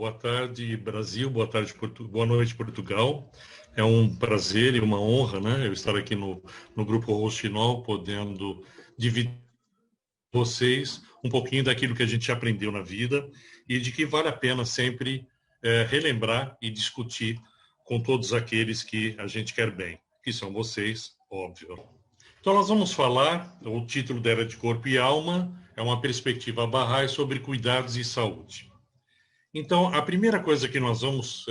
Boa tarde, Brasil. Boa tarde, boa noite, Portugal. É um prazer e uma honra, né, eu estar aqui no Grupo Rouxinol, podendo dividir com vocês um pouquinho daquilo que a gente aprendeu na vida e de que vale a pena sempre relembrar e discutir com todos aqueles que a gente quer bem, que são vocês, óbvio. Então, nós vamos falar, o título dela é de Corpo e Alma, é uma perspectiva Bahá'í sobre cuidados e saúde. Então, a primeira coisa que nós vamos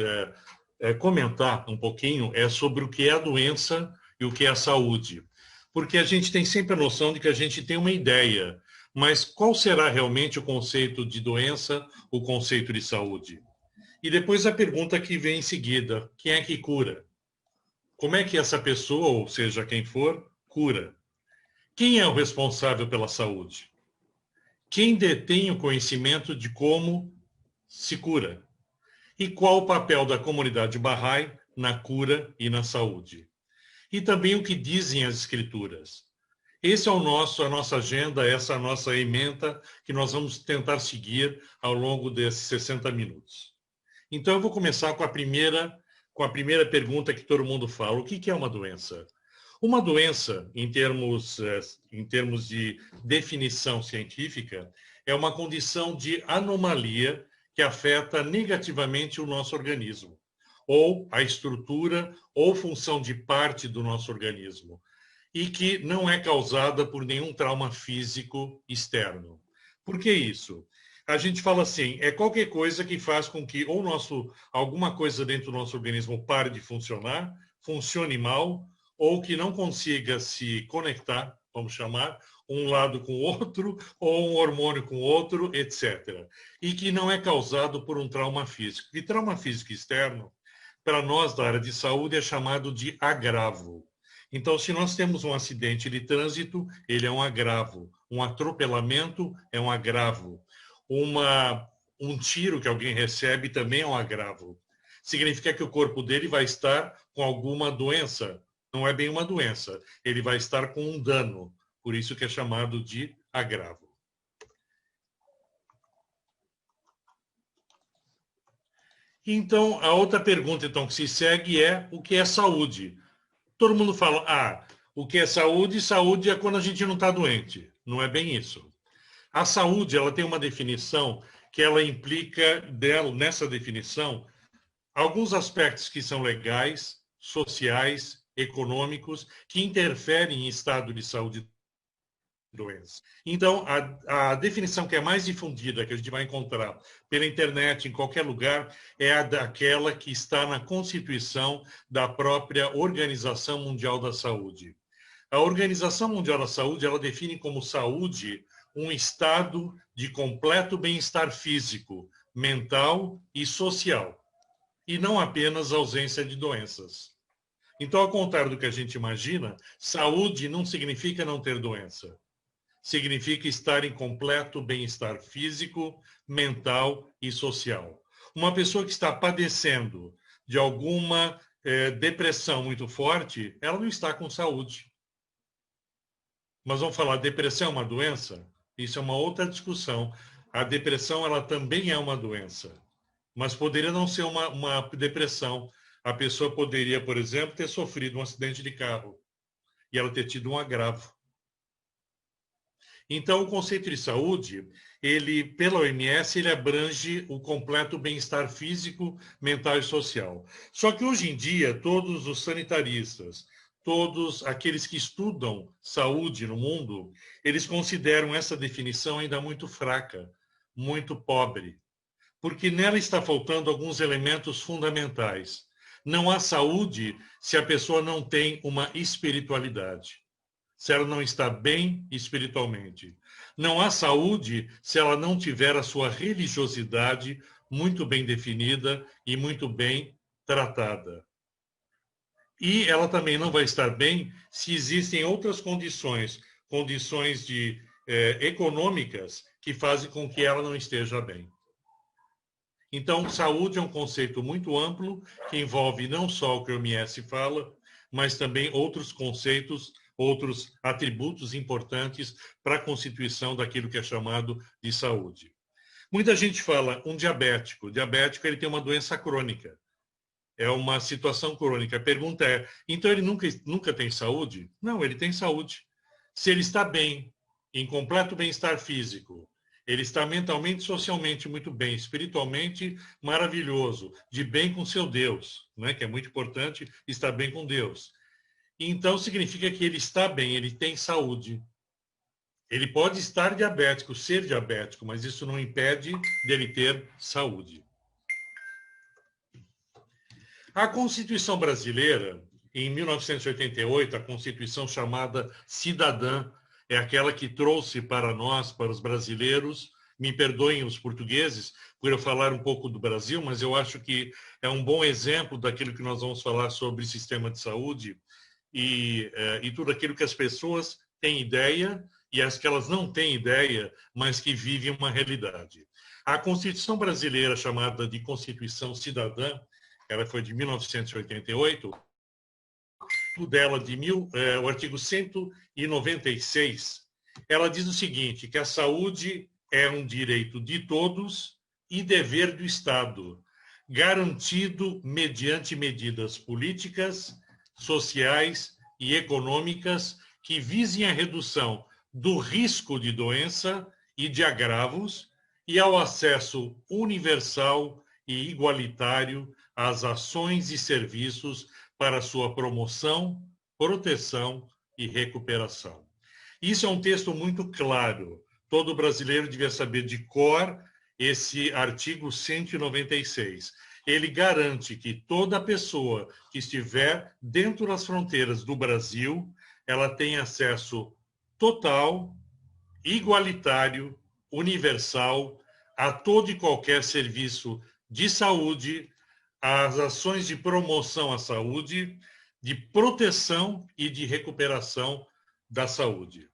comentar um pouquinho é sobre o que é a doença e o que é a saúde. Porque a gente tem sempre a noção de que a gente tem uma ideia, mas qual será realmente o conceito de doença, o conceito de saúde? E depois a pergunta que vem em seguida, quem é que cura? Como é que essa pessoa, ou seja, quem for, cura? Quem é o responsável pela saúde? Quem detém o conhecimento de como se cura? E qual o papel da comunidade Bahá'í na cura e na saúde? E também o que dizem as escrituras. Esse é a nossa agenda, essa é a nossa ementa que nós vamos tentar seguir ao longo desses 60 minutos. Então, eu vou começar com a primeira pergunta que todo mundo fala. O que é uma doença? Uma doença, em termos de definição científica, é uma condição de anomalia que afeta negativamente o nosso organismo, ou a estrutura ou função de parte do nosso organismo, e que não é causada por nenhum trauma físico externo. Por que isso? A gente fala assim, é qualquer coisa que faz com que alguma coisa dentro do nosso organismo pare de funcionar, funcione mal, ou que não consiga se conectar, vamos chamar, um lado com o outro, ou um hormônio com o outro, etc. E que não é causado por um trauma físico. E trauma físico externo, para nós da área de saúde, é chamado de agravo. Então, se nós temos um acidente de trânsito, ele é um agravo. Um atropelamento é um agravo. Um tiro que alguém recebe também é um agravo. Significa que o corpo dele vai estar com alguma doença. Não é bem uma doença, ele vai estar com um dano. Por isso que é chamado de agravo. Então, a outra pergunta então, que se segue é o que é saúde? Todo mundo fala, o que é saúde? Saúde é quando a gente não está doente. Não é bem isso. A saúde, ela tem uma definição que ela implica, nessa definição, alguns aspectos que são legais, sociais, econômicos, que interferem em estado de saúde doença. Então, a definição que é mais difundida, que a gente vai encontrar pela internet, em qualquer lugar, é a daquela que está na Constituição da própria Organização Mundial da Saúde. A Organização Mundial da Saúde, ela define como saúde um estado de completo bem-estar físico, mental e social, e não apenas ausência de doenças. Então, ao contrário do que a gente imagina, saúde não significa não ter doença. Significa estar em completo bem-estar físico, mental e social. Uma pessoa que está padecendo de alguma depressão muito forte, ela não está com saúde. Mas vamos falar, depressão é uma doença? Isso é uma outra discussão. A depressão, ela também é uma doença. Mas poderia não ser uma depressão. A pessoa poderia, por exemplo, ter sofrido um acidente de carro e ela ter tido um agravo. Então, o conceito de saúde, ele, pela OMS, ele abrange o completo bem-estar físico, mental e social. Só que hoje em dia, todos os sanitaristas, todos aqueles que estudam saúde no mundo, eles consideram essa definição ainda muito fraca, muito pobre, porque nela está faltando alguns elementos fundamentais. Não há saúde se a pessoa não tem uma espiritualidade, se ela não está bem espiritualmente. Não há saúde se ela não tiver a sua religiosidade muito bem definida e muito bem tratada. E ela também não vai estar bem se existem outras condições econômicas que fazem com que ela não esteja bem. Então, saúde é um conceito muito amplo que envolve não só o que a OMS fala, mas também outros conceitos, outros atributos importantes para a constituição daquilo que é chamado de saúde. Muita gente fala um diabético. O diabético ele tem uma doença crônica. É uma situação crônica. A pergunta é, então ele nunca tem saúde? Não, ele tem saúde. Se ele está bem, em completo bem-estar físico, ele está mentalmente, socialmente muito bem, espiritualmente maravilhoso, de bem com seu Deus, né? Que é muito importante estar bem com Deus. Então significa que ele está bem, ele tem saúde. Ele pode estar diabético, ser diabético, mas isso não impede dele ter saúde. A Constituição brasileira, em 1988, a Constituição chamada Cidadã, é aquela que trouxe para nós, para os brasileiros, me perdoem os portugueses por eu falar um pouco do Brasil, mas eu acho que é um bom exemplo daquilo que nós vamos falar sobre sistema de saúde e tudo aquilo que as pessoas têm ideia e as que elas não têm ideia, mas que vivem uma realidade. A Constituição brasileira, chamada de Constituição Cidadã, ela foi de 1988, dela o artigo 196, ela diz o seguinte, que a saúde é um direito de todos e dever do Estado, garantido mediante medidas políticas, sociais e econômicas que visem a redução do risco de doença e de agravos e ao acesso universal e igualitário às ações e serviços para sua promoção, proteção e recuperação. Isso é um texto muito claro. Todo brasileiro devia saber de cor esse artigo 196. Ele garante que toda pessoa que estiver dentro das fronteiras do Brasil, ela tem acesso total, igualitário, universal a todo e qualquer serviço de saúde, às ações de promoção à saúde, de proteção e de recuperação da saúde.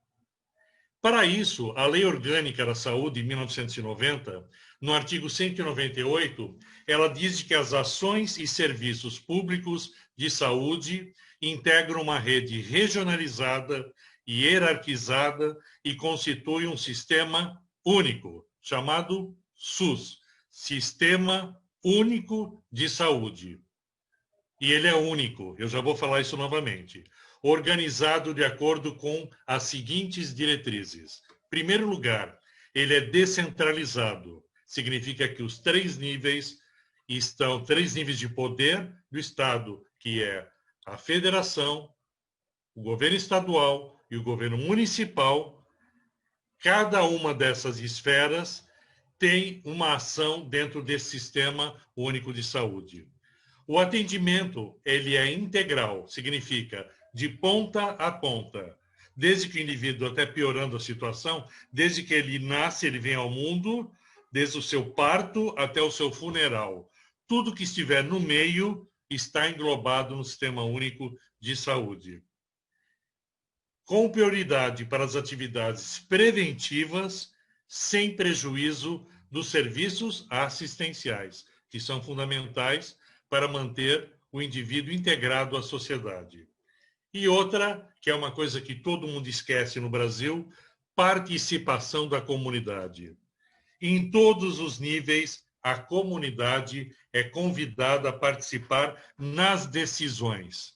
Para isso, a Lei Orgânica da Saúde, de 1990, no artigo 198, ela diz que as ações e serviços públicos de saúde integram uma rede regionalizada e hierarquizada e constitui um sistema único, chamado SUS, Sistema Único de Saúde. E ele é único, eu já vou falar isso novamente. Organizado de acordo com as seguintes diretrizes. Em primeiro lugar, ele é descentralizado. Significa que os três níveis de poder do Estado, que é a federação, o governo estadual e o governo municipal, cada uma dessas esferas tem uma ação dentro desse sistema único de saúde. O atendimento, ele é integral, significa de ponta a ponta, desde que o indivíduo, até piorando a situação, desde que ele nasce, ele vem ao mundo, desde o seu parto até o seu funeral. Tudo que estiver no meio está englobado no Sistema Único de Saúde. Com prioridade para as atividades preventivas, sem prejuízo dos serviços assistenciais, que são fundamentais para manter o indivíduo integrado à sociedade. E outra, que é uma coisa que todo mundo esquece no Brasil, participação da comunidade. Em todos os níveis, a comunidade é convidada a participar nas decisões.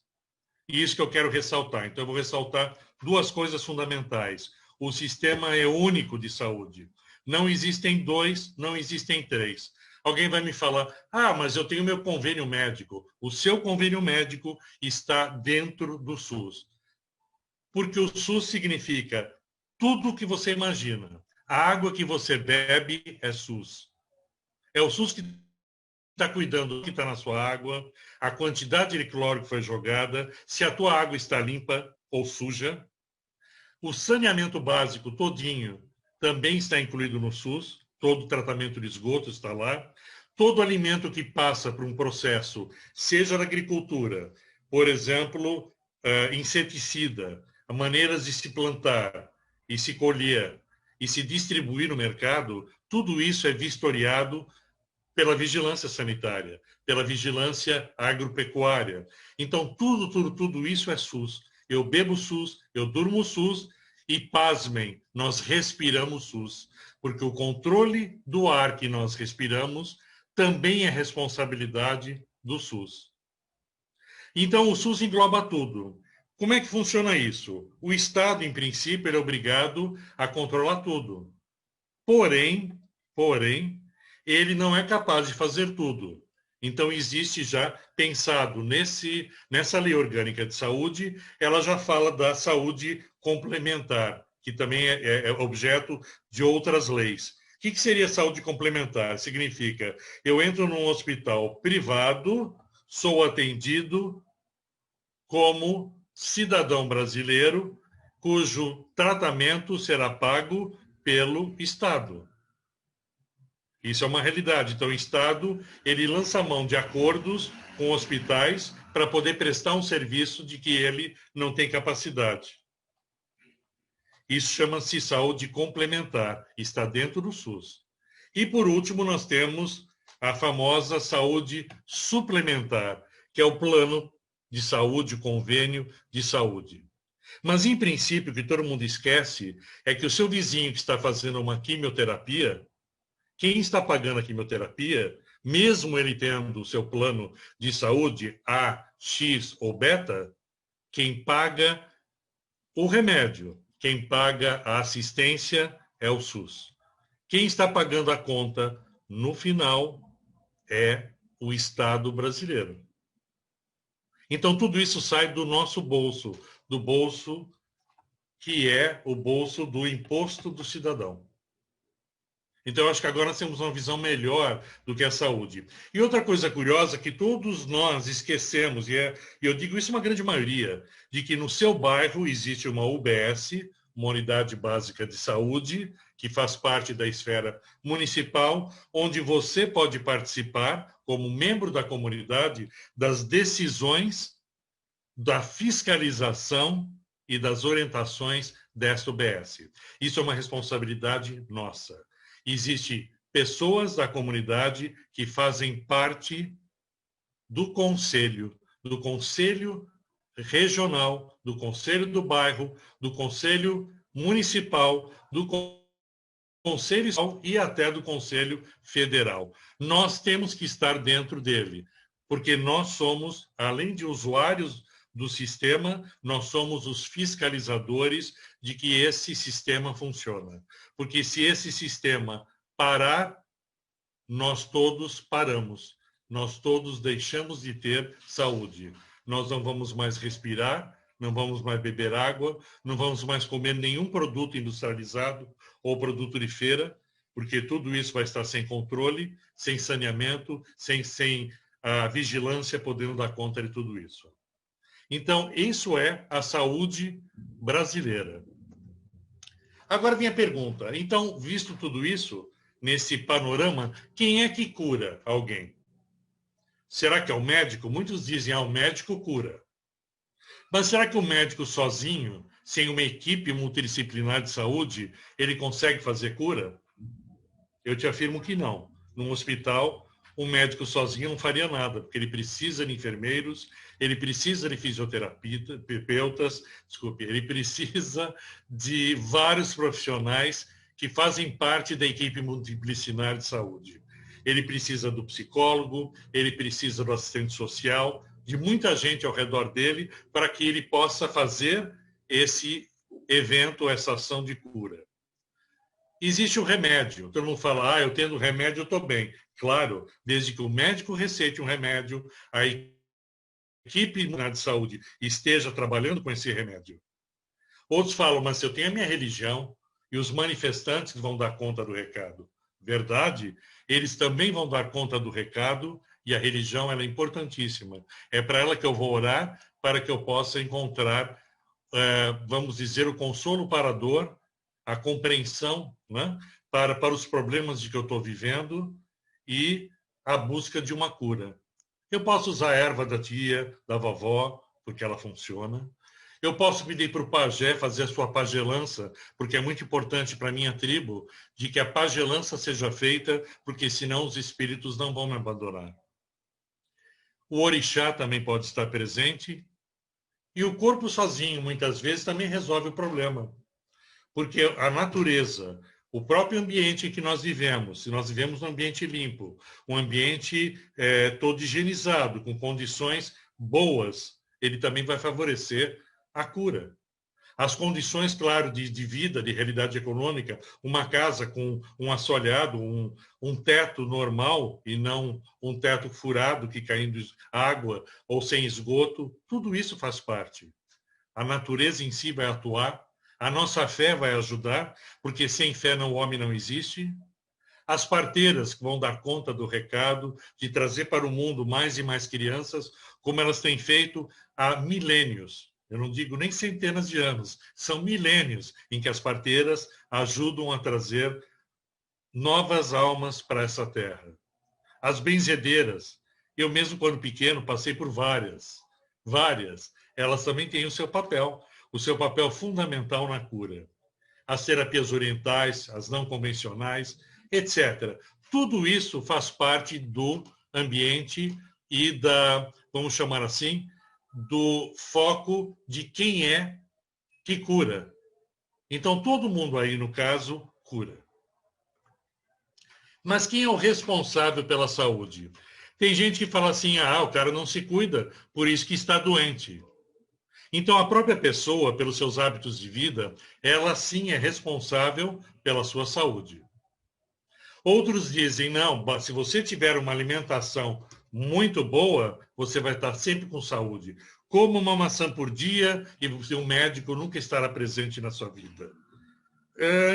E isso que eu quero ressaltar. Então, eu vou ressaltar duas coisas fundamentais. O sistema é único de saúde. Não existem dois, não existem três. Alguém vai me falar, mas eu tenho meu convênio médico. O seu convênio médico está dentro do SUS. Porque o SUS significa tudo o que você imagina. A água que você bebe é SUS. É o SUS que está cuidando do que está na sua água, a quantidade de cloro que foi jogada, se a tua água está limpa ou suja. O saneamento básico todinho também está incluído no SUS, todo o tratamento de esgoto está lá. Todo alimento que passa por um processo, seja na agricultura, por exemplo, inseticida, maneiras de se plantar e se colher e se distribuir no mercado, tudo isso é vistoriado pela vigilância sanitária, pela vigilância agropecuária. Então, tudo isso é SUS. Eu bebo SUS, eu durmo SUS E, pasmem, nós respiramos SUS, porque o controle do ar que nós respiramos também é responsabilidade do SUS. Então, o SUS engloba tudo. Como é que funciona isso? O Estado, em princípio, ele é obrigado a controlar tudo. Porém, ele não é capaz de fazer tudo. Então, existe já, pensado nessa lei orgânica de saúde, ela já fala da saúde complementar, que também é objeto de outras leis. O que seria saúde complementar? Significa, eu entro num hospital privado, sou atendido como cidadão brasileiro, cujo tratamento será pago pelo Estado. Isso é uma realidade. Então, o Estado, ele lança a mão de acordos com hospitais para poder prestar um serviço de que ele não tem capacidade. Isso chama-se saúde complementar, está dentro do SUS. E, por último, nós temos a famosa saúde suplementar, que é o plano de saúde, o convênio de saúde. Mas, em princípio, o que todo mundo esquece é que o seu vizinho que está fazendo uma quimioterapia, quem está pagando a quimioterapia, mesmo ele tendo o seu plano de saúde A, X ou beta, quem paga o remédio, quem paga a assistência é o SUS. Quem está pagando a conta no final é o Estado brasileiro. Então, tudo isso sai do nosso bolso, do bolso que é o bolso do imposto do cidadão. Então, eu acho que agora nós temos uma visão melhor do que a saúde. E outra coisa curiosa que todos nós esquecemos, e eu digo isso uma grande maioria, de que no seu bairro existe uma UBS, uma unidade básica de saúde, que faz parte da esfera municipal, onde você pode participar, como membro da comunidade, das decisões, da fiscalização e das orientações desta UBS. Isso é uma responsabilidade nossa. Existem pessoas da comunidade que fazem parte do conselho regional, do conselho do bairro, do conselho municipal, do conselho e até do conselho federal. Nós temos que estar dentro dele, porque nós somos, além de usuários do sistema, nós somos os fiscalizadores de que esse sistema funciona. Porque se esse sistema parar, nós todos paramos. Nós todos deixamos de ter saúde. Nós não vamos mais respirar, não vamos mais beber água, não vamos mais comer nenhum produto industrializado ou produto de feira, porque tudo isso vai estar sem controle, sem saneamento, sem a vigilância podendo dar conta de tudo isso. Então, isso é a saúde brasileira. Agora vem a pergunta. Então, visto tudo isso, nesse panorama, quem é que cura alguém? Será que é o médico? Muitos dizem, o médico cura. Mas será que o médico sozinho, sem uma equipe multidisciplinar de saúde, ele consegue fazer cura? Eu te afirmo que não. Num hospital, um médico sozinho não faria nada, porque ele precisa de enfermeiros, ele precisa de fisioterapeutas, ele precisa de vários profissionais que fazem parte da equipe multidisciplinar de saúde. Ele precisa do psicólogo, ele precisa do assistente social, de muita gente ao redor dele, para que ele possa fazer esse evento, essa ação de cura. Existe o remédio. Todo mundo fala, eu tendo remédio, eu estou bem. Claro, desde que o médico receite um remédio, a equipe de saúde esteja trabalhando com esse remédio. Outros falam, mas eu tenho a minha religião e os manifestantes vão dar conta do recado. Verdade, eles também vão dar conta do recado e a religião ela é importantíssima. É para ela que eu vou orar, para que eu possa encontrar, vamos dizer, o consolo para a dor, a compreensão, né, para os problemas de que eu estou vivendo e a busca de uma cura. Eu posso usar a erva da tia, da vovó, porque ela funciona. Eu posso pedir para o pajé fazer a sua pagelança, porque é muito importante para a minha tribo de que a pagelança seja feita, porque senão os espíritos não vão me abandonar. O orixá também pode estar presente. E o corpo sozinho, muitas vezes, também resolve o problema. porque a natureza, o próprio ambiente em que nós vivemos, se nós vivemos num ambiente limpo, um ambiente todo higienizado, com condições boas, ele também vai favorecer a cura. As condições, claro, de vida, de realidade econômica, uma casa com um assoalhado, um teto normal e não um teto furado que caindo água ou sem esgoto, tudo isso faz parte. A natureza em si vai atuar, a nossa fé vai ajudar, porque sem fé o homem não existe. As parteiras que vão dar conta do recado, de trazer para o mundo mais e mais crianças, como elas têm feito há milênios. Eu não digo nem centenas de anos, são milênios em que as parteiras ajudam a trazer novas almas para essa terra. As benzedeiras, eu mesmo quando pequeno passei por várias. Elas também têm o seu papel fundamental na cura. As terapias orientais, as não convencionais, etc. Tudo isso faz parte do ambiente e vamos chamar assim, do foco de quem é que cura. Então, todo mundo aí, no caso, cura. Mas quem é o responsável pela saúde? Tem gente que fala assim, o cara não se cuida, por isso que está doente. Então, a própria pessoa, pelos seus hábitos de vida, ela sim é responsável pela sua saúde. Outros dizem, não, se você tiver uma alimentação muito boa, você vai estar sempre com saúde. Coma uma maçã por dia e um médico nunca estará presente na sua vida.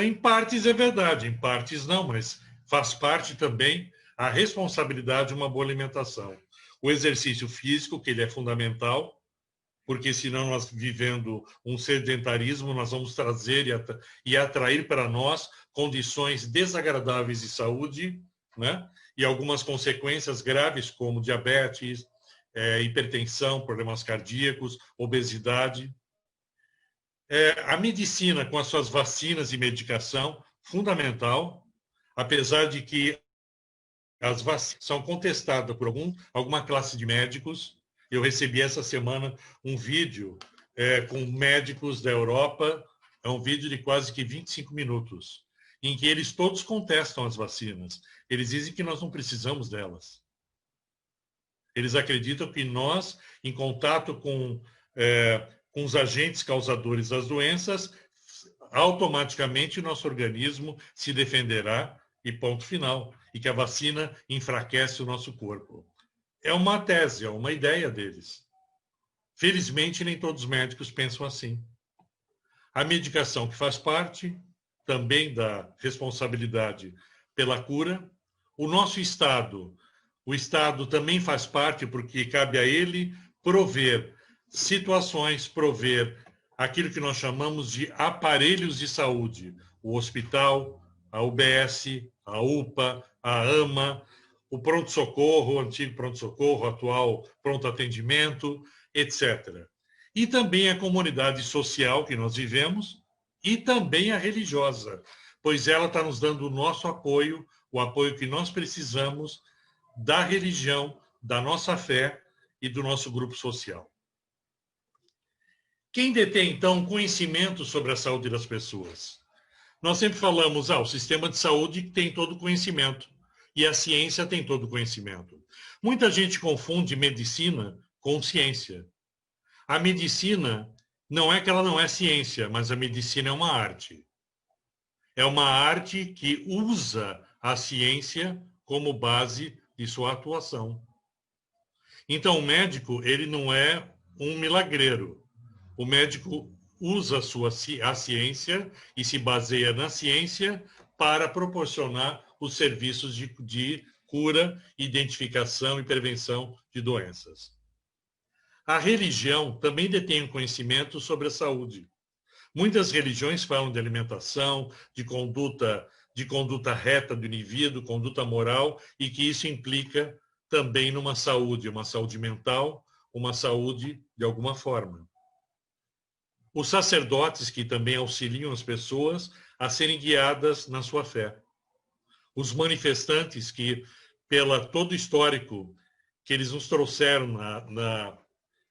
Em partes é verdade, em partes não, mas faz parte também a responsabilidade de uma boa alimentação. O exercício físico, que ele é fundamental, porque senão nós vivendo um sedentarismo, nós vamos trazer e atrair para nós condições desagradáveis de saúde, né? E algumas consequências graves, como diabetes, hipertensão, problemas cardíacos, obesidade. A medicina, com as suas vacinas e medicação, fundamental, apesar de que as vacinas são contestadas por alguma classe de médicos. Eu recebi essa semana um vídeo com médicos da Europa, é um vídeo de quase que 25 minutos, em que eles todos contestam as vacinas. Eles dizem que nós não precisamos delas. Eles acreditam que nós, em contato com os agentes causadores das doenças, automaticamente o nosso organismo se defenderá e ponto final. E que a vacina enfraquece o nosso corpo. É uma tese, é uma ideia deles. Felizmente, nem todos os médicos pensam assim. A medicação que faz parte também da responsabilidade pela cura. O nosso Estado, o Estado também faz parte porque cabe a ele prover situações, prover aquilo que nós chamamos de aparelhos de saúde. O hospital, a UBS, a UPA, a AMA, o pronto-socorro, o antigo pronto-socorro, o atual pronto-atendimento, etc. E também a comunidade social que nós vivemos e também a religiosa, pois ela está nos dando o nosso apoio, o apoio que nós precisamos da religião, da nossa fé e do nosso grupo social. Quem detém, então, conhecimento sobre a saúde das pessoas? Nós sempre falamos, o sistema de saúde tem todo o conhecimento e a ciência tem todo o conhecimento. Muita gente confunde medicina com ciência. A medicina não é que ela não é ciência, mas a medicina é uma arte. É uma arte que usa a ciência como base de sua atuação. Então, o médico, ele não é um milagreiro. O médico usa a ciência e se baseia na ciência para proporcionar os serviços de cura, identificação e prevenção de doenças. A religião também detém conhecimento sobre a saúde. Muitas religiões falam de alimentação, de conduta reta do indivíduo, conduta moral, e que isso implica também numa saúde, uma saúde mental, uma saúde de alguma forma. Os sacerdotes que também auxiliam as pessoas a serem guiadas na sua fé. Os manifestantes que, pela todo o histórico que eles nos trouxeram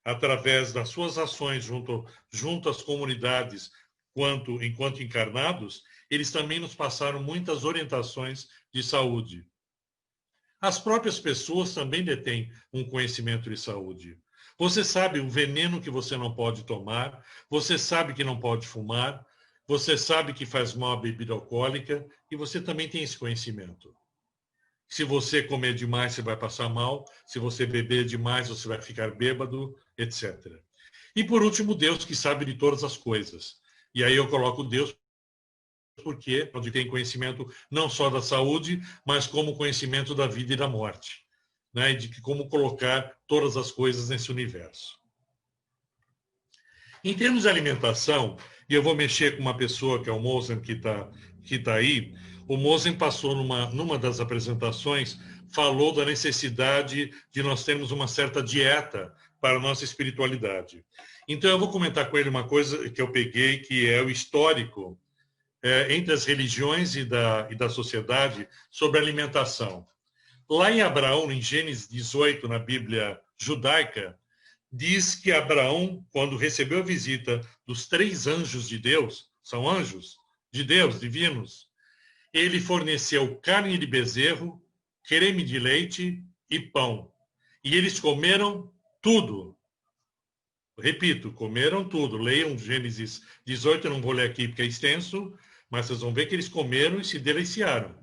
através das suas ações junto às comunidades, enquanto encarnados, eles também nos passaram muitas orientações de saúde. As próprias pessoas também detêm um conhecimento de saúde. Você sabe o veneno que você não pode tomar, você sabe que não pode fumar, você sabe que faz mal a bebida alcoólica e você também tem esse conhecimento. Se você comer demais, você vai passar mal. Se você beber demais, você vai ficar bêbado, etc. E por último, Deus que sabe de todas as coisas. E aí eu coloco Deus porque onde tem conhecimento não só da saúde, mas como conhecimento da vida e da morte, né? E de como colocar todas as coisas nesse universo. Em termos de alimentação, e eu vou mexer com uma pessoa que é o Mosen que tá aí, o Mosen passou numa das apresentações, falou da necessidade de nós termos uma certa dieta para a nossa espiritualidade. Então eu vou comentar com ele uma coisa que eu peguei, que é o histórico entre as religiões e da sociedade sobre alimentação. Lá em Abraão, em Gênesis 18, na Bíblia judaica, diz que Abraão, quando recebeu a visita dos 3 anjos de Deus, são anjos de Deus, divinos, ele forneceu carne de bezerro, creme de leite e pão. E eles comeram tudo. Repito, comeram tudo. Leiam Gênesis 18, eu não vou ler aqui porque é extenso, mas vocês vão ver que eles comeram e se deliciaram.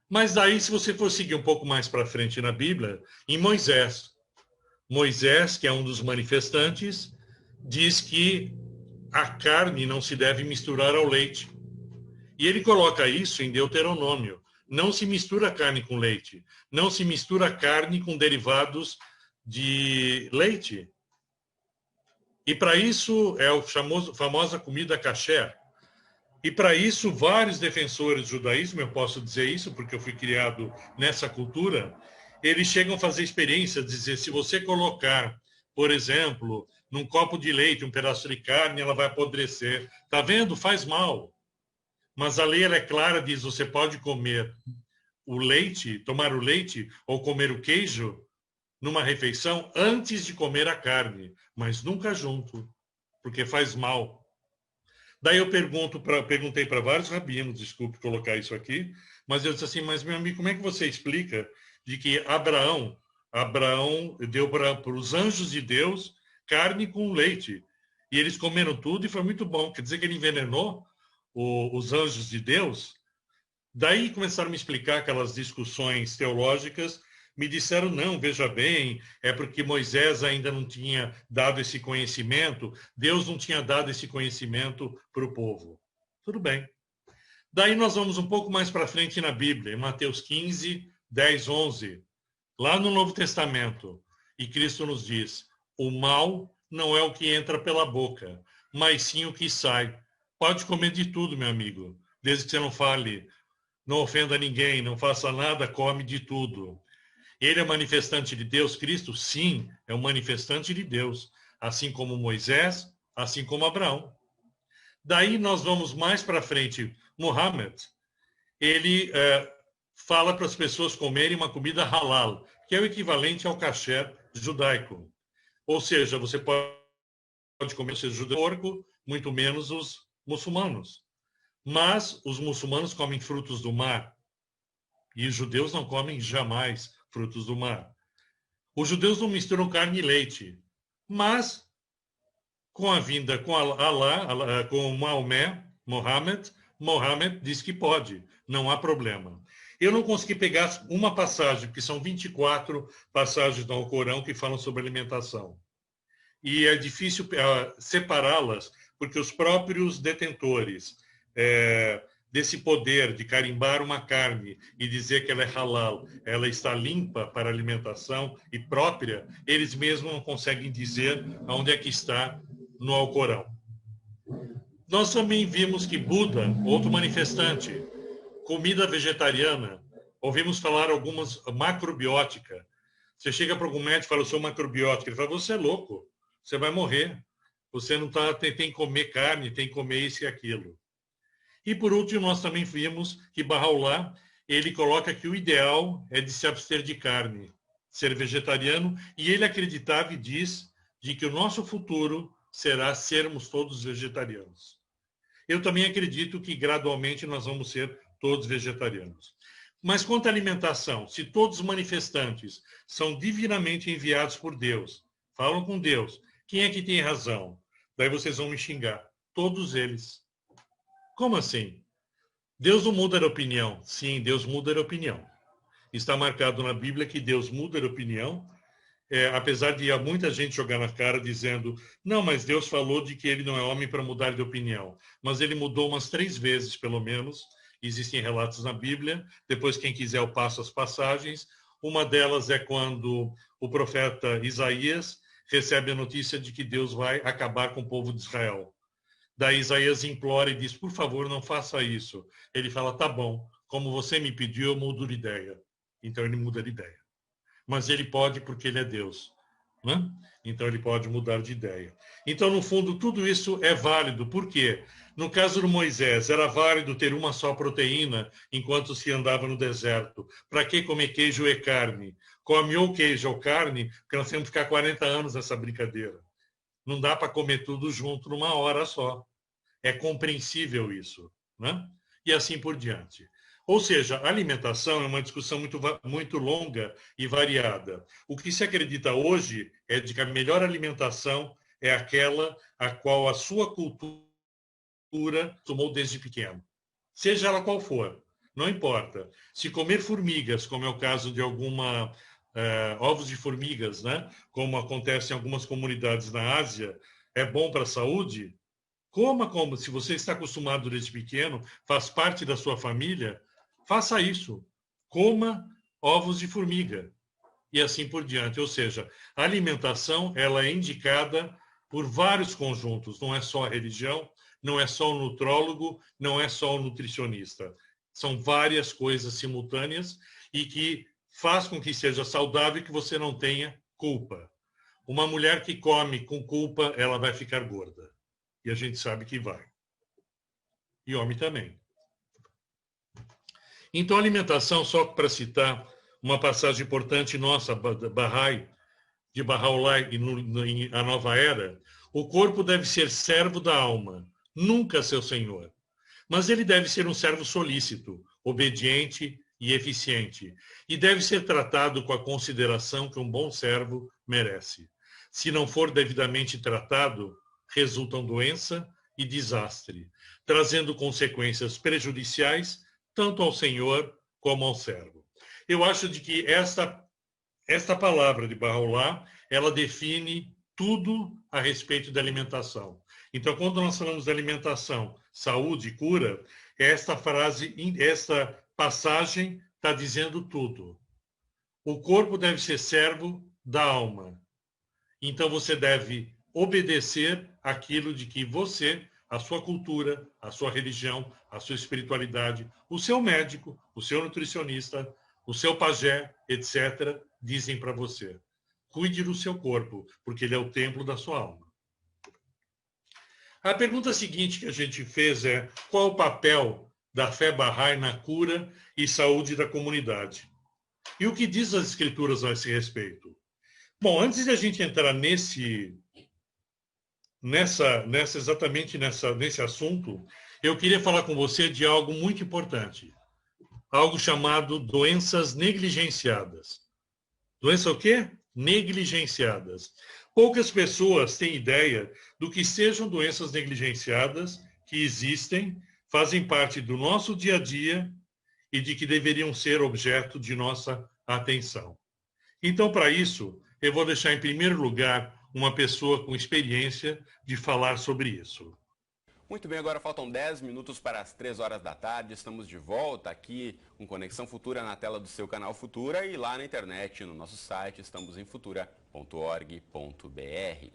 Mas daí, se você for seguir um pouco mais para frente na Bíblia, em Moisés, que é um dos manifestantes, diz que a carne não se deve misturar ao leite. E ele coloca isso em Deuteronômio. Não se mistura carne com leite. Não se mistura carne com derivados de leite. E para isso é a famosa comida kasher. E para isso, vários defensores do judaísmo, eu posso dizer isso porque eu fui criado nessa cultura, eles chegam a fazer experiência, dizer, se você colocar, por exemplo, num copo de leite um pedaço de carne, ela vai apodrecer. Tá vendo? Faz mal. Mas a lei ela é clara, diz, você pode comer o leite, tomar o leite ou comer o queijo numa refeição antes de comer a carne, mas nunca junto, porque faz mal. Daí eu perguntei para vários rabinos, desculpe colocar isso aqui, mas eu disse assim, mas meu amigo, como é que você explica de que Abraão deu para os anjos de Deus carne com leite, e eles comeram tudo e foi muito bom, quer dizer que ele envenenou os anjos de Deus? Daí começaram a me explicar aquelas discussões teológicas, me disseram, não, veja bem, é porque Moisés ainda não tinha dado esse conhecimento, Deus não tinha dado esse conhecimento para o povo. Tudo bem. Daí nós vamos um pouco mais para frente na Bíblia, em Mateus 15, 10, 11, lá no Novo Testamento, e Cristo nos diz, o mal não é o que entra pela boca, mas sim o que sai. Pode comer de tudo, meu amigo, desde que você não fale, não ofenda ninguém, não faça nada, come de tudo. Ele é manifestante de Deus, Cristo? Sim, é um manifestante de Deus, assim como Moisés, assim como Abraão. Daí nós vamos mais para frente. Muhammad, ele fala para as pessoas comerem uma comida halal, que é o equivalente ao kasher judaico. Ou seja, você pode comer o porco, muito menos os muçulmanos. Mas os muçulmanos comem frutos do mar, e os judeus não comem jamais frutos do mar. Os judeus não misturam carne e leite, mas com a vinda com Allah, com Mohammed diz que pode, não há problema. Eu não consegui pegar uma passagem, porque são 24 passagens no Alcorão que falam sobre alimentação. E é difícil separá-las, porque os próprios detentores desse poder de carimbar uma carne e dizer que ela é halal, ela está limpa para alimentação e própria, eles mesmos não conseguem dizer onde é que está no Alcorão. Nós também vimos que Buda, outro manifestante, comida vegetariana, ouvimos falar algumas macrobiótica. Você chega para algum médico e fala, eu sou macrobiótica, ele fala, você é louco, você vai morrer. Você não tem que comer carne, tem que comer isso e aquilo. E, por último, nós também vimos que Bahá'u'lláh, ele coloca que o ideal é de se abster de carne, ser vegetariano, e ele acreditava e diz de que o nosso futuro será sermos todos vegetarianos. Eu também acredito que gradualmente nós vamos ser todos vegetarianos. Mas quanto à alimentação, se todos os manifestantes são divinamente enviados por Deus, falam com Deus, quem é que tem razão? Daí vocês vão me xingar. Todos eles. Como assim? Deus não muda de opinião. Sim, Deus muda de opinião. Está marcado na Bíblia que Deus muda de opinião, apesar de muita gente jogar na cara dizendo não, mas Deus falou de que ele não é homem para mudar de opinião. Mas ele mudou umas 3 vezes, pelo menos. Existem relatos na Bíblia. Depois, quem quiser, eu passo as passagens. Uma delas é quando o profeta Isaías recebe a notícia de que Deus vai acabar com o povo de Israel. Daí Isaías implora e diz, por favor, não faça isso. Ele fala, tá bom, como você me pediu, eu mudo de ideia. Então ele muda de ideia. Mas ele pode porque ele é Deus, né? Então ele pode mudar de ideia. Então, no fundo, tudo isso é válido. Por quê? No caso do Moisés, era válido ter uma só proteína enquanto se andava no deserto. Para que comer queijo e carne? Come ou queijo ou carne, porque nós temos que ficar 40 anos nessa brincadeira. Não dá para comer tudo junto numa hora só. É compreensível isso, né? E assim por diante. Ou seja, a alimentação é uma discussão muito longa e variada. O que se acredita hoje é de que a melhor alimentação é aquela a qual a sua cultura tomou desde pequeno. Seja ela qual for, não importa. Se comer formigas, como é o caso de ovos de formigas, né? Como acontece em algumas comunidades na Ásia, é bom para a saúde? Coma como, se você está acostumado desde pequeno, faz parte da sua família, faça isso. Coma ovos de formiga e assim por diante. Ou seja, a alimentação ela é indicada por vários conjuntos, não é só a religião, não é só o nutrólogo, não é só o nutricionista. São várias coisas simultâneas e que faz com que seja saudável e que você não tenha culpa. Uma mulher que come com culpa, ela vai ficar gorda. E a gente sabe que vai. E homem também. Então, alimentação, só para citar uma passagem importante nossa, de Bahá'u'lláh em A Nova Era, o corpo deve ser servo da alma, nunca seu senhor. Mas ele deve ser um servo solícito, obediente e eficiente, e deve ser tratado com a consideração que um bom servo merece. Se não for devidamente tratado, resultam doença e desastre, trazendo consequências prejudiciais tanto ao senhor como ao servo. Eu acho de que esta palavra de Bahá'u'lláh, ela define tudo a respeito da alimentação. Então, quando nós falamos de alimentação, saúde e cura, esta passagem está dizendo tudo. O corpo deve ser servo da alma. Então, você deve obedecer aquilo de que você, a sua cultura, a sua religião, a sua espiritualidade, o seu médico, o seu nutricionista, o seu pajé, etc., dizem para você. Cuide do seu corpo, porque ele é o templo da sua alma. A pergunta seguinte que a gente fez é: qual o papel da fé Bahá'í na cura e saúde da comunidade? E o que diz as escrituras a esse respeito? Bom, antes de a gente entrar nesse assunto, eu queria falar com você de algo muito importante. Algo chamado doenças negligenciadas. Doença o quê? Negligenciadas. Poucas pessoas têm ideia do que sejam doenças negligenciadas, que existem, fazem parte do nosso dia a dia e de que deveriam ser objeto de nossa atenção. Então, para isso, eu vou deixar em primeiro lugar uma pessoa com experiência de falar sobre isso. Muito bem, agora faltam 10 minutos para as 3 horas da tarde. Estamos de volta aqui com Conexão Futura na tela do seu canal Futura e lá na internet, no nosso site, estamos em futura.org.br.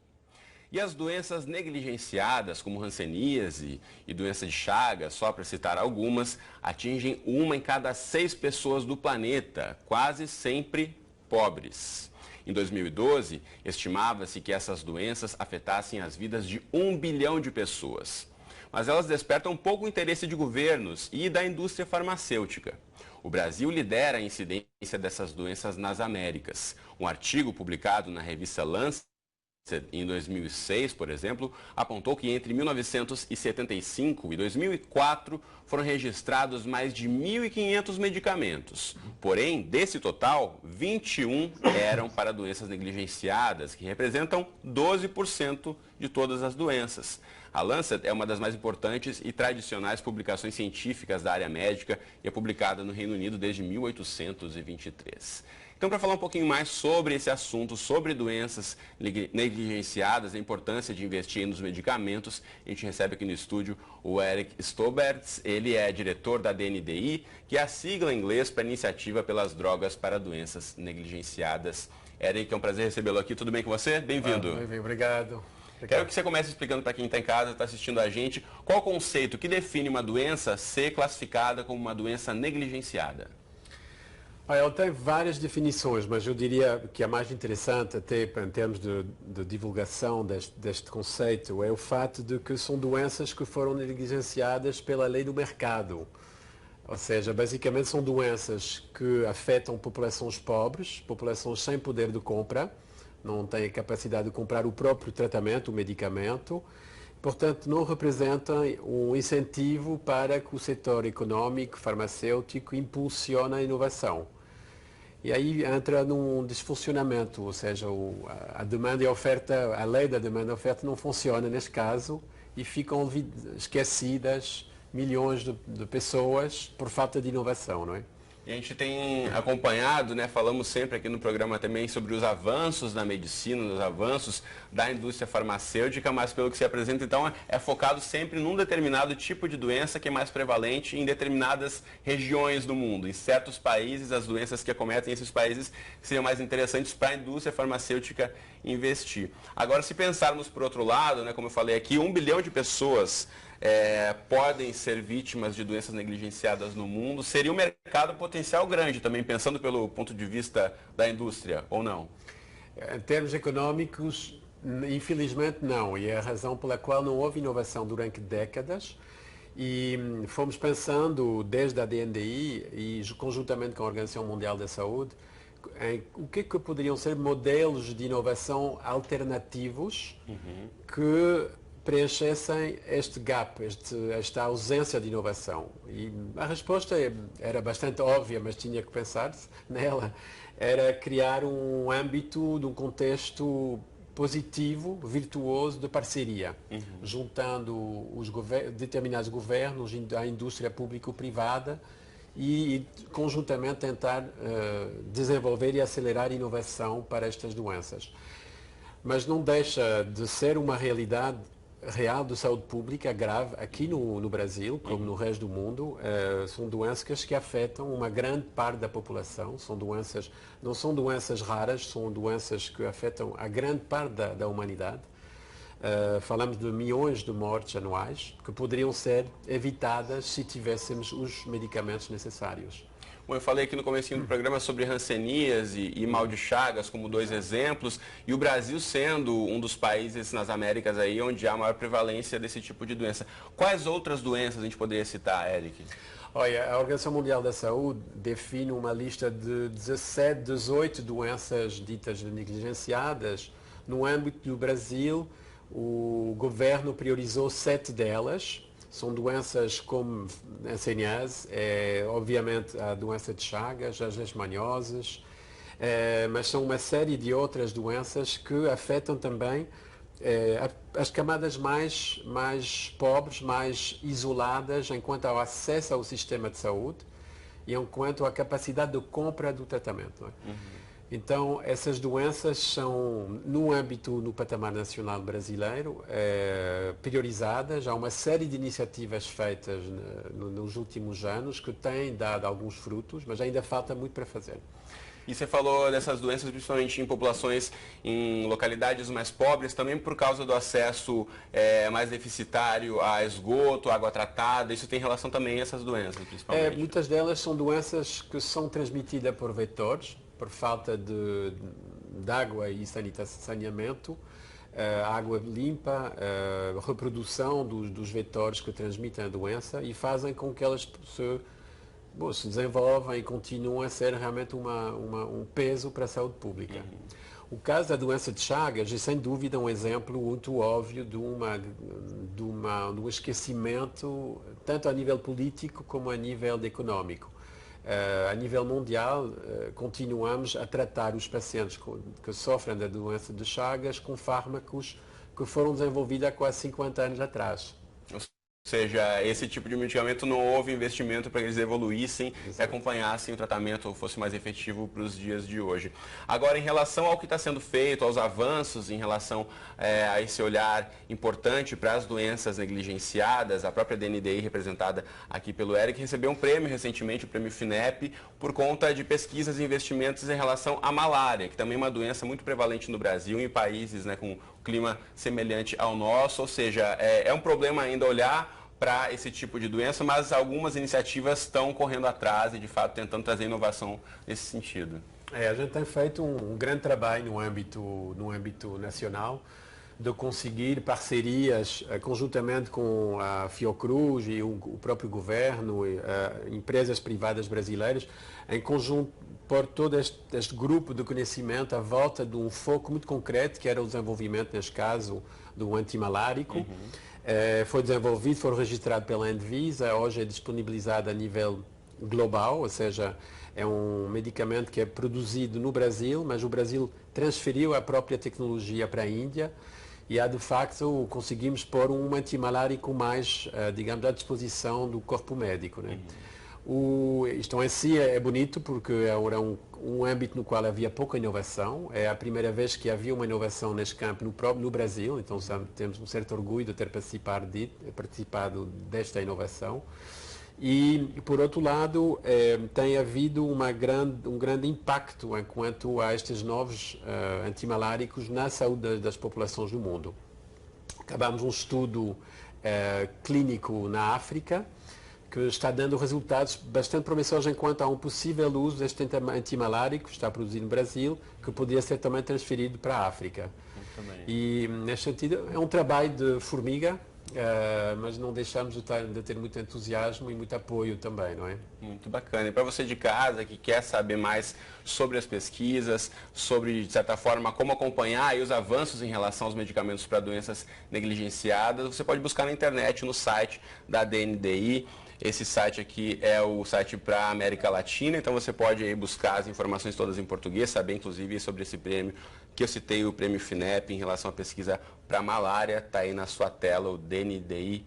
E as doenças negligenciadas, como hanseníase e doença de Chagas, só para citar algumas, atingem 1 em cada 6 pessoas do planeta, quase sempre pobres. Em 2012, estimava-se que essas doenças afetassem as vidas de 1 bilhão de pessoas. Mas elas despertam pouco interesse de governos e da indústria farmacêutica. O Brasil lidera a incidência dessas doenças nas Américas. Um artigo publicado na revista Lancet em 2006, por exemplo, apontou que entre 1975 e 2004 foram registrados mais de 1.500 medicamentos. Porém, desse total, 21 eram para doenças negligenciadas, que representam 12% de todas as doenças. A Lancet é uma das mais importantes e tradicionais publicações científicas da área médica e é publicada no Reino Unido desde 1823. Então, para falar um pouquinho mais sobre esse assunto, sobre doenças negligenciadas, a importância de investir nos medicamentos, a gente recebe aqui no estúdio o Eric Stoberts. Ele é diretor da DNDi, que é a sigla em inglês para Iniciativa pelas Drogas para Doenças Negligenciadas. Eric, é um prazer recebê-lo aqui. Tudo bem com você? Bem-vindo. Bem, obrigado. Quero que você comece explicando para quem está em casa, está assistindo a gente, qual o conceito que define uma doença ser classificada como uma doença negligenciada. Ela tem várias definições, mas eu diria que a mais interessante, até em termos de divulgação deste conceito, é o fato de que são doenças que foram negligenciadas pela lei do mercado. Ou seja, basicamente são doenças que afetam populações pobres, populações sem poder de compra, não têm a capacidade de comprar o próprio tratamento, o medicamento. Portanto, não representam um incentivo para que o setor econômico, farmacêutico, impulsione a inovação. E aí entra num desfuncionamento, ou seja, a demanda e a oferta, a lei da demanda e oferta não funciona neste caso e ficam esquecidas milhões de pessoas por falta de inovação, não é? E a gente tem acompanhado, né, falamos sempre aqui no programa também sobre os avanços da medicina, os avanços da indústria farmacêutica, mas pelo que se apresenta, então, é focado sempre num determinado tipo de doença que é mais prevalente em determinadas regiões do mundo. Em certos países, as doenças que acometem esses países seriam mais interessantes para a indústria farmacêutica investir. Agora, se pensarmos por outro lado, né, como eu falei aqui, 1 bilhão de pessoas podem ser vítimas de doenças negligenciadas no mundo. Seria um mercado potencial grande também, pensando pelo ponto de vista da indústria, ou não? Em termos económicos, infelizmente não. E é a razão pela qual não houve inovação durante décadas. E fomos pensando, desde a DNDi e conjuntamente com a Organização Mundial da Saúde, em o que poderiam ser modelos de inovação alternativos que preenchessem este gap, esta ausência de inovação. E a resposta era bastante óbvia, mas tinha que pensar-se nela. Era criar um âmbito, de um contexto positivo, virtuoso de parceria, juntando os determinados governos, a indústria público-privada e conjuntamente tentar desenvolver e acelerar a inovação para estas doenças. Mas não deixa de ser uma realidade real de saúde pública grave aqui no Brasil, como no resto do mundo. São doenças que afetam uma grande parte da população, não são doenças raras, são doenças que afetam a grande parte da humanidade. Falamos de milhões de mortes anuais que poderiam ser evitadas se tivéssemos os medicamentos necessários. Bom, eu falei aqui no comecinho do programa sobre hanseníase e mal de Chagas como 2 exemplos, e o Brasil sendo um dos países nas Américas aí onde há maior prevalência desse tipo de doença. Quais outras doenças a gente poderia citar, Eric? Olha, a Organização Mundial da Saúde define uma lista de 17, 18 doenças ditas negligenciadas. No âmbito do Brasil, o governo priorizou 7 delas. São doenças como a hanseníase, obviamente a doença de Chagas, as leishmanioses, mas são uma série de outras doenças que afetam também as camadas mais pobres, mais isoladas, enquanto ao acesso ao sistema de saúde e enquanto à capacidade de compra do tratamento. Não é? Então, essas doenças são, no patamar nacional brasileiro, priorizadas. Há uma série de iniciativas feitas nos últimos anos que têm dado alguns frutos, mas ainda falta muito para fazer. E você falou dessas doenças principalmente em populações, em localidades mais pobres, também por causa do acesso mais deficitário a esgoto, água tratada. Isso tem relação também a essas doenças, principalmente? Muitas delas são doenças que são transmitidas por vetores, por falta de água e saneamento, água limpa, reprodução dos vetores que transmitem a doença e fazem com que elas se desenvolvam e continuem a ser realmente um peso para a saúde pública. O caso da doença de Chagas é, sem dúvida, um exemplo muito óbvio de um esquecimento, tanto a nível político como a nível econômico. A nível mundial, continuamos a tratar os pacientes que sofrem da doença de Chagas com fármacos que foram desenvolvidos há quase 50 anos atrás. Ou seja, esse tipo de medicamento não houve investimento para que eles evoluíssem e acompanhassem o tratamento ou fosse mais efetivo para os dias de hoje. Agora, em relação ao que está sendo feito, aos avanços, em relação a esse olhar importante para as doenças negligenciadas, a própria DNDi, representada aqui pelo Eric, recebeu um prêmio recentemente, o prêmio FINEP, por conta de pesquisas e investimentos em relação à malária, que também é uma doença muito prevalente no Brasil, em países, né, com clima semelhante ao nosso, ou seja, é um problema ainda olhar para esse tipo de doença, mas algumas iniciativas estão correndo atrás e, de fato, tentando trazer inovação nesse sentido. A gente tem feito um grande trabalho no âmbito nacional de conseguir parcerias conjuntamente com a Fiocruz e o próprio governo, e, empresas privadas brasileiras, em conjunto por todo este grupo de conhecimento à volta de um foco muito concreto, que era o desenvolvimento, neste caso, do antimalárico. Foi desenvolvido, foi registrado pela Anvisa, hoje é disponibilizado a nível global, ou seja, é um medicamento que é produzido no Brasil, mas o Brasil transferiu a própria tecnologia para a Índia e de facto conseguimos pôr um antimalárico mais, digamos, à disposição do corpo médico, né? Isto em si é bonito porque era um âmbito no qual havia pouca inovação. É a primeira vez que havia uma inovação neste campo no Brasil, então temos um certo orgulho de ter participado desta inovação. E, por outro lado, tem havido um grande impacto quanto a estes novos antimaláricos na saúde das populações do mundo. Acabamos um estudo clínico na África, que está dando resultados bastante promissores enquanto há um possível uso deste antimalárico que está produzido no Brasil, que poderia ser também transferido para a África. E, neste sentido, é um trabalho de formiga, mas não deixamos de ter muito entusiasmo e muito apoio também, não é? Muito bacana. E para você de casa que quer saber mais sobre as pesquisas, sobre, de certa forma, como acompanhar os avanços em relação aos medicamentos para doenças negligenciadas, você pode buscar na internet, no site da DNDi. Esse site aqui é o site para a América Latina, então você pode aí buscar as informações todas em português, saber inclusive sobre esse prêmio que eu citei, o prêmio FINEP, em relação à pesquisa para malária, está aí na sua tela, o dndial.org.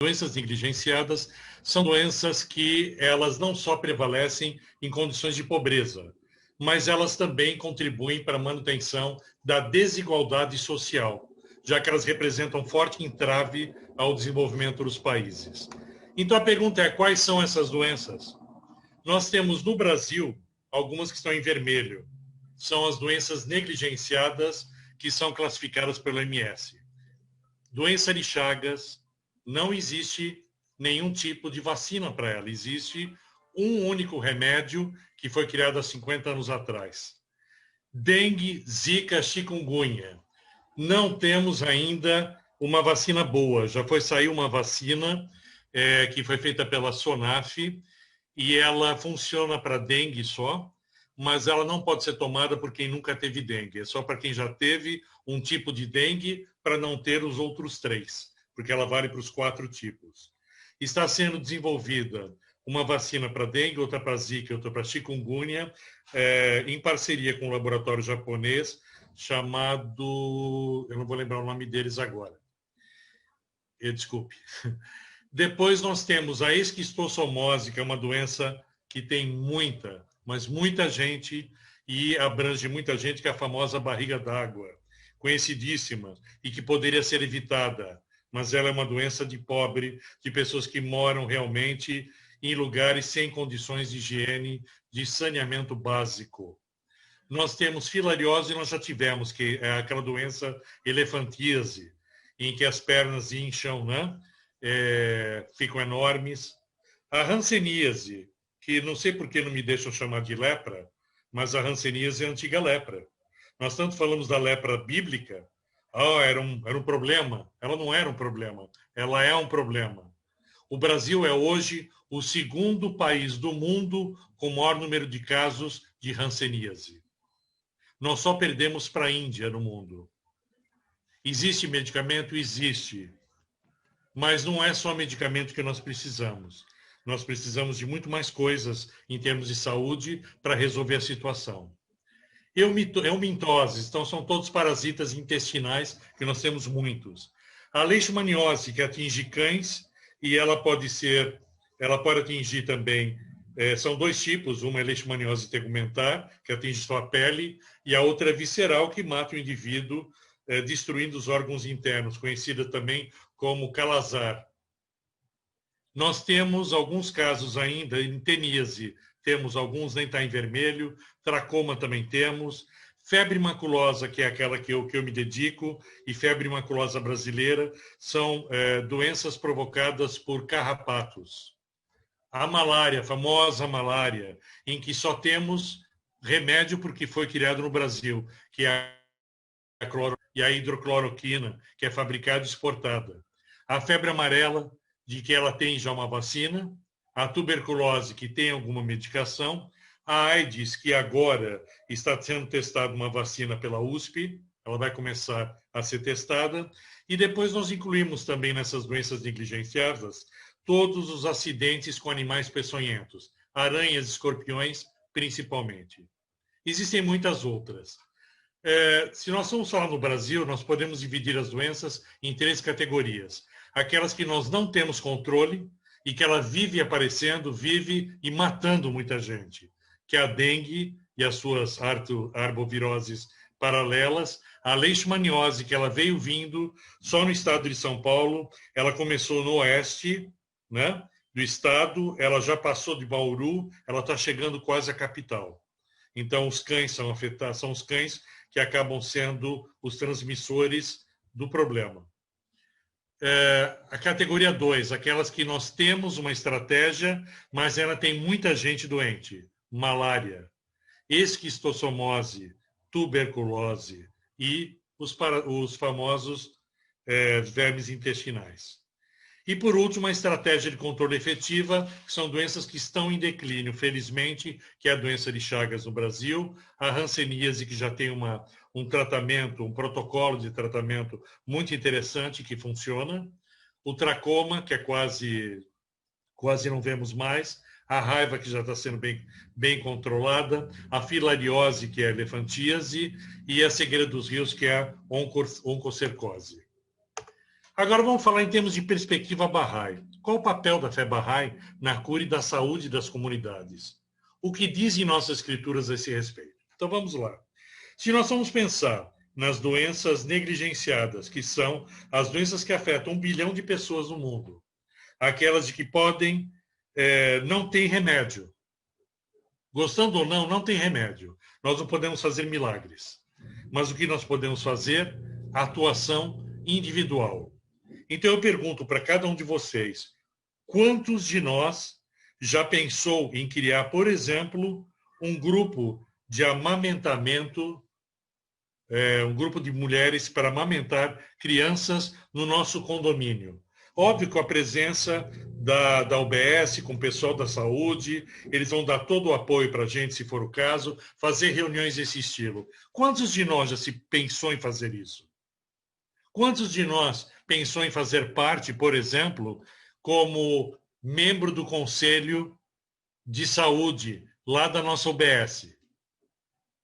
Doenças negligenciadas são doenças que elas não só prevalecem em condições de pobreza, mas elas também contribuem para a manutenção da desigualdade social, já que elas representam forte entrave ao desenvolvimento dos países. Então a pergunta é, quais são essas doenças? Nós temos no Brasil algumas que estão em vermelho. São as doenças negligenciadas que são classificadas pelo OMS. Doença de Chagas, não existe nenhum tipo de vacina para ela. Existe um único remédio que foi criado há 50 anos atrás. Dengue, Zika, chikungunya. Não temos ainda uma vacina boa. Já saiu uma vacina que foi feita pela Sonaf e ela funciona para dengue só, mas ela não pode ser tomada por quem nunca teve dengue. É só para quem já teve um tipo de dengue para não ter os outros 3, porque ela vale para os 4 tipos. Está sendo desenvolvida uma vacina para dengue, outra para zika, outra para chikungunya, em parceria com um laboratório japonês chamado... Eu não vou lembrar o nome deles agora. Desculpe. Depois nós temos a esquistossomose, que é uma doença que tem muita, mas muita gente e abrange muita gente, que é a famosa barriga d'água, conhecidíssima e que poderia ser evitada, mas ela é uma doença de pobre, de pessoas que moram realmente em lugares sem condições de higiene, de saneamento básico. Nós temos filariose, nós já tivemos, que é aquela doença elefantíase, em que as pernas incham, né? Ficam enormes. A hanseníase, que não sei por que não me deixam chamar de lepra, mas a hanseníase é a antiga lepra. Nós tanto falamos da lepra bíblica, era um problema. Ela não era um problema, ela é um problema. O Brasil é hoje o segundo país do mundo com o maior número de casos de hanseníase. Nós só perdemos para a Índia no mundo. Existe medicamento? Existe. Mas não é só medicamento que nós precisamos. Nós precisamos de muito mais coisas em termos de saúde para resolver a situação. Eumintoses, então são todos parasitas intestinais, que nós temos muitos. A leishmaniose, que atinge cães, e ela pode atingir também, são dois tipos, uma é leishmaniose tegumentar, que atinge só a pele, e a outra é visceral, que mata o indivíduo, destruindo os órgãos internos, conhecida também como calazar. Nós temos alguns casos ainda em teníase, temos alguns, nem está em vermelho, tracoma também temos, febre maculosa, que é aquela que eu me dedico, e febre maculosa brasileira, são doenças provocadas por carrapatos. A malária, a famosa malária, em que só temos remédio porque foi criado no Brasil, que é a hidrocloroquina, que é fabricada e exportada. A febre amarela, de que ela tem já uma vacina, a tuberculose, que tem alguma medicação, a AIDS, que agora está sendo testada uma vacina pela USP, ela vai começar a ser testada, e depois nós incluímos também nessas doenças negligenciadas todos os acidentes com animais peçonhentos, aranhas, escorpiões, principalmente. Existem muitas outras. Se nós vamos falar no Brasil, nós podemos dividir as doenças em 3 categorias. Aquelas que nós não temos controle e que ela vive aparecendo, vive e matando muita gente, que é a dengue e as suas arboviroses paralelas, a leishmaniose, que ela veio vindo só no estado de São Paulo, ela começou no oeste, né, do estado, ela já passou de Bauru, ela está chegando quase à capital. Então, os cães são afetados, são os cães que acabam sendo os transmissores do problema. A categoria 2, aquelas que nós temos uma estratégia, mas ela tem muita gente doente. Malária, esquistossomose, tuberculose e os famosos vermes intestinais. E, por último, a estratégia de controle efetiva, que são doenças que estão em declínio, felizmente, que é a doença de Chagas no Brasil, a hanseníase, que já tem um tratamento, um protocolo de tratamento muito interessante, que funciona, o tracoma, que é quase não vemos mais, a raiva, que já está sendo bem controlada, a filariose, que é a elefantíase, e a cegueira dos rios, que é a oncocercose. Agora vamos falar em termos de perspectiva Bahá'í. Qual o papel da fé Bahá'í na cura e da saúde das comunidades? O que dizem nossas escrituras a esse respeito? Então vamos lá. Se nós vamos pensar nas doenças negligenciadas, que são as doenças que afetam 1 bilhão de pessoas no mundo, aquelas de que não tem remédio. Gostando ou não, não tem remédio. Nós não podemos fazer milagres. Mas o que nós podemos fazer? Atuação individual. Então eu pergunto para cada um de vocês, quantos de nós já pensou em criar, por exemplo, um grupo de amamentamento, um grupo de mulheres para amamentar crianças no nosso condomínio? Óbvio, com a presença da UBS, com o pessoal da saúde, eles vão dar todo o apoio para a gente, se for o caso, fazer reuniões desse estilo. Quantos de nós já se pensou em fazer isso? Quantos de nós pensou em fazer parte, por exemplo, como membro do Conselho de Saúde lá da nossa UBS,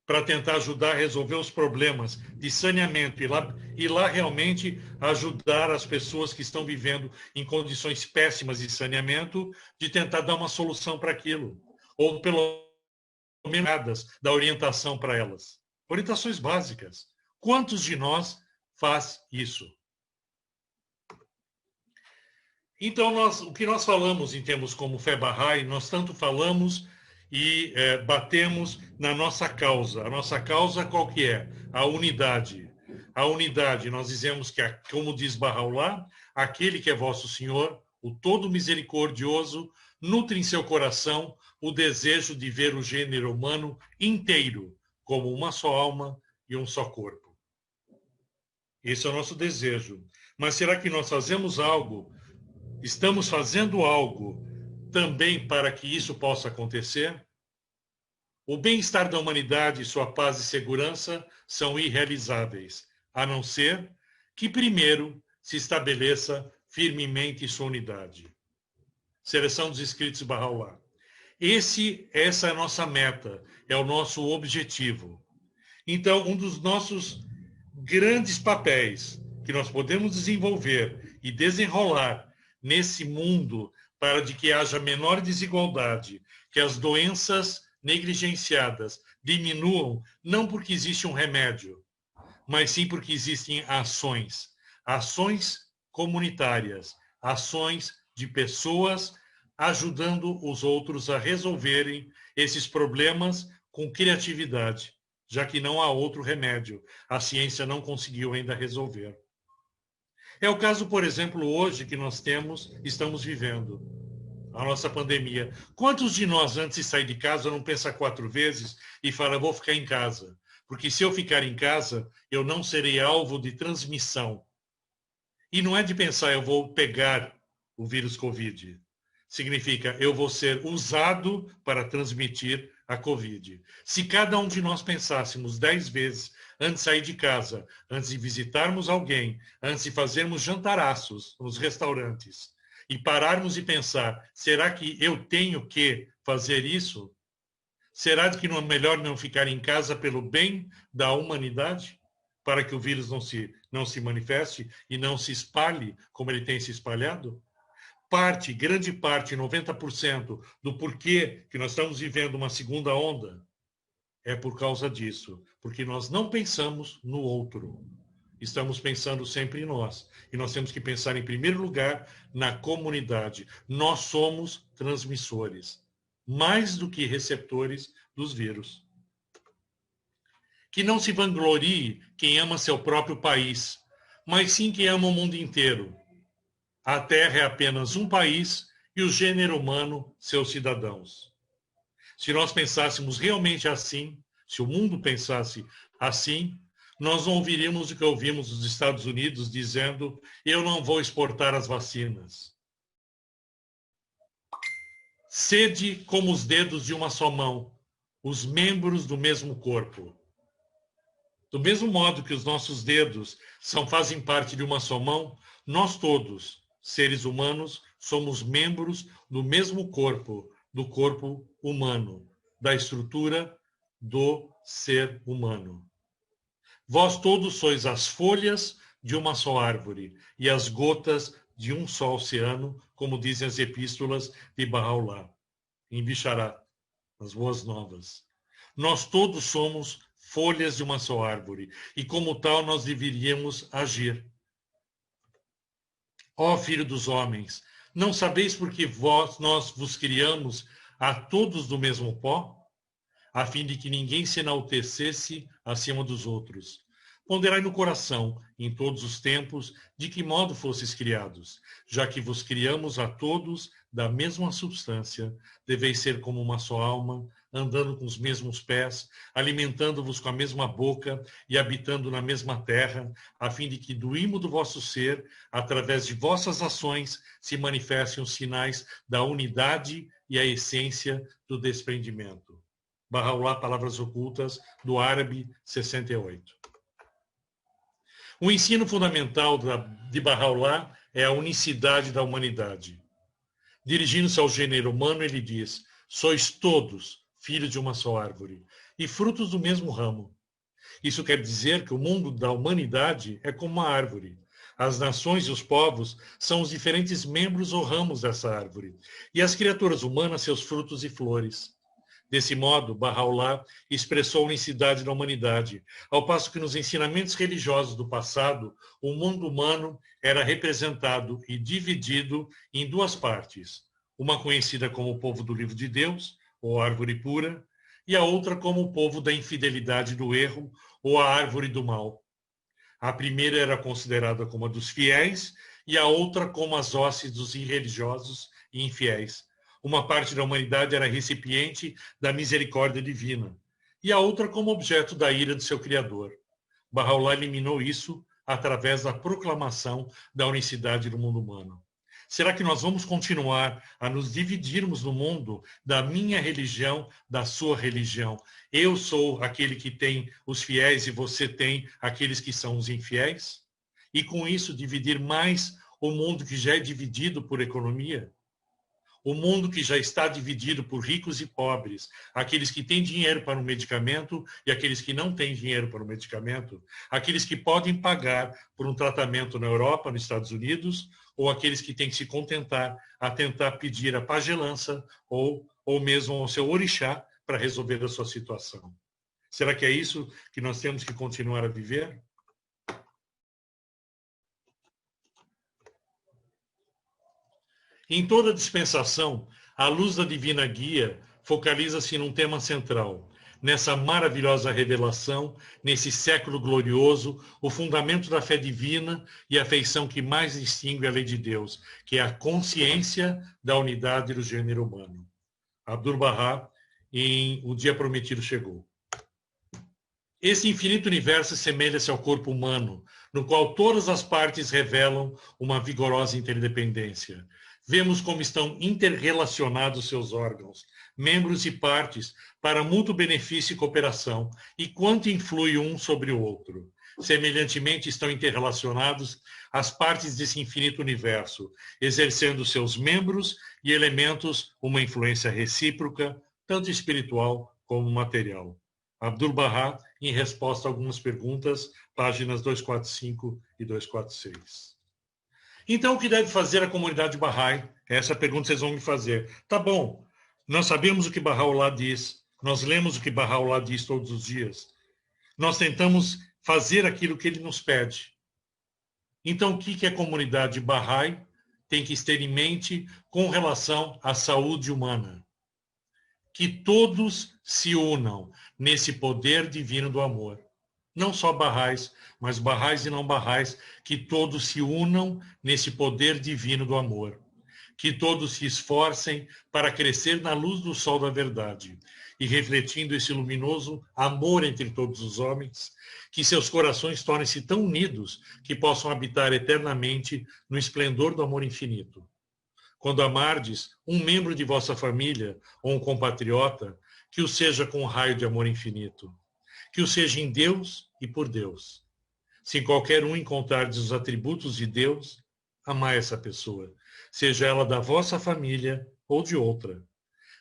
para tentar ajudar a resolver os problemas de saneamento e lá realmente ajudar as pessoas que estão vivendo em condições péssimas de saneamento, de tentar dar uma solução para aquilo, ou pelo menos dar orientação para elas. Orientações básicas. Quantos de nós faz isso? Então, o que nós falamos em termos como fé Bahá'í, nós tanto falamos e batemos na nossa causa. A nossa causa qual que é? A unidade. A unidade, nós dizemos que, como diz Bahá'u'lláh, aquele que é vosso Senhor, o todo misericordioso, nutre em seu coração o desejo de ver o gênero humano inteiro, como uma só alma e um só corpo. Esse é o nosso desejo. Mas será que nós fazemos algo Estamos fazendo algo também para que isso possa acontecer? O bem-estar da humanidade, sua paz e segurança são irrealizáveis, a não ser que primeiro se estabeleça firmemente sua unidade. Seleção dos escritos de Bahá'u'lláh. Essa é a nossa meta, é o nosso objetivo. Então, um dos nossos grandes papéis que nós podemos desenvolver e desenrolar nesse mundo para de que haja menor desigualdade, que as doenças negligenciadas diminuam, não porque existe um remédio, mas sim porque existem ações, ações comunitárias, ações de pessoas ajudando os outros a resolverem esses problemas com criatividade, já que não há outro remédio. A ciência não conseguiu ainda resolver. É o caso, por exemplo, hoje que nós estamos vivendo, a nossa pandemia. Quantos de nós, antes de sair de casa, não pensa 4 vezes e fala, vou ficar em casa? Porque se eu ficar em casa, eu não serei alvo de transmissão. E não é de pensar, eu vou pegar o vírus Covid. Significa, eu vou ser usado para transmitir a Covid. Se cada um de nós pensássemos 10 vezes antes de sair de casa, antes de visitarmos alguém, antes de fazermos jantaraços nos restaurantes, e pararmos e pensar, será que eu tenho que fazer isso? Será que não é melhor não ficar em casa pelo bem da humanidade? Para que o vírus não se manifeste e não se espalhe como ele tem se espalhado? Grande parte, 90% do porquê que nós estamos vivendo uma segunda onda é por causa disso. Porque nós não pensamos no outro. Estamos pensando sempre em nós. E nós temos que pensar, em primeiro lugar, na comunidade. Nós somos transmissores, mais do que receptores dos vírus. Que não se vanglorie quem ama seu próprio país, mas sim quem ama o mundo inteiro. A Terra é apenas um país e o gênero humano, seus cidadãos. Se nós pensássemos realmente assim, se o mundo pensasse assim, nós não ouviríamos o que ouvimos dos Estados Unidos dizendo, eu não vou exportar as vacinas. Sede como os dedos de uma só mão, os membros do mesmo corpo. Do mesmo modo que os nossos dedos fazem parte de uma só mão, nós todos, seres humanos, somos membros do mesmo corpo, do corpo humano, da estrutura do ser humano. Vós todos sois as folhas de uma só árvore e as gotas de um só oceano, como dizem as epístolas de Bahá'u'lláh, em Bisharat, nas Boas Novas. Nós todos somos folhas de uma só árvore e, como tal, nós deveríamos agir. Ó filho dos homens, não sabeis por que nós vos criamos a todos do mesmo pó? A fim de que ninguém se enaltecesse acima dos outros. Ponderai no coração, em todos os tempos, de que modo fostes criados, já que vos criamos a todos da mesma substância, deveis ser como uma só alma, andando com os mesmos pés, alimentando-vos com a mesma boca e habitando na mesma terra, a fim de que do imo do vosso ser, através de vossas ações, se manifestem os sinais da unidade e a essência do desprendimento. Bahá'u'lláh, Palavras Ocultas, do árabe 68. O ensino fundamental de Bahá'u'lláh é a unicidade da humanidade. Dirigindo-se ao gênero humano, ele diz, sois todos filhos de uma só árvore e frutos do mesmo ramo. Isso quer dizer que o mundo da humanidade é como uma árvore. As nações e os povos são os diferentes membros ou ramos dessa árvore, e as criaturas humanas seus frutos e flores. Desse modo, Bahá'u'lláh expressou a unicidade da humanidade, ao passo que nos ensinamentos religiosos do passado, o mundo humano era representado e dividido em 2 partes, uma conhecida como o povo do livro de Deus, ou árvore pura, e a outra como o povo da infidelidade e do erro, ou a árvore do mal. A primeira era considerada como a dos fiéis, e a outra como as hostes dos irreligiosos e infiéis. Uma parte da humanidade era recipiente da misericórdia divina, e a outra como objeto da ira do seu Criador. Bahá'u'lláh eliminou isso através da proclamação da unicidade do mundo humano. Será que nós vamos continuar a nos dividirmos no mundo da minha religião, da sua religião? Eu sou aquele que tem os fiéis e você tem aqueles que são os infiéis? E com isso dividir mais o mundo que já é dividido por economia? O mundo que já está dividido por ricos e pobres, aqueles que têm dinheiro para o medicamento e aqueles que não têm dinheiro para o medicamento, aqueles que podem pagar por um tratamento na Europa, nos Estados Unidos, ou aqueles que têm que se contentar a tentar pedir a pagelança ou mesmo ao seu orixá para resolver a sua situação. Será que é isso que nós temos que continuar a viver? Em toda dispensação, a luz da divina guia focaliza-se num tema central. Nessa maravilhosa revelação, nesse século glorioso, o fundamento da fé divina e a feição que mais distingue a lei de Deus, que é a consciência da unidade do gênero humano. Abdu'l-Bahá, em O Dia Prometido Chegou. Esse infinito universo semelha-se ao corpo humano, no qual todas as partes revelam uma vigorosa interdependência. Vemos como estão interrelacionados seus órgãos, membros e partes, para mútuo benefício e cooperação, e quanto influi um sobre o outro. Semelhantemente estão interrelacionados as partes desse infinito universo, exercendo seus membros e elementos uma influência recíproca, tanto espiritual como material. Abdu'l-Bahá, em resposta a algumas perguntas, páginas 245 e 246. Então, o que deve fazer a comunidade Bahá'í? Essa pergunta vocês vão me fazer. Tá bom, nós sabemos o que Bahá'u'lláh diz, nós lemos o que Bahá'u'lláh diz todos os dias, nós tentamos fazer aquilo que ele nos pede. Então, o que a comunidade Bahá'í tem que ter em mente com relação à saúde humana? Que todos se unam nesse poder divino do amor. Não só Bahá'ís, mas Bahá'ís e não Bahá'ís, que todos se unam nesse poder divino do amor. Que todos se esforcem para crescer na luz do sol da verdade e refletindo esse luminoso amor entre todos os homens, que seus corações tornem-se tão unidos que possam habitar eternamente no esplendor do amor infinito. Quando amardes um membro de vossa família ou um compatriota, que o seja com um raio de amor infinito. Que o seja em Deus e por Deus. Se qualquer um encontrardes os atributos de Deus, amai essa pessoa, seja ela da vossa família ou de outra.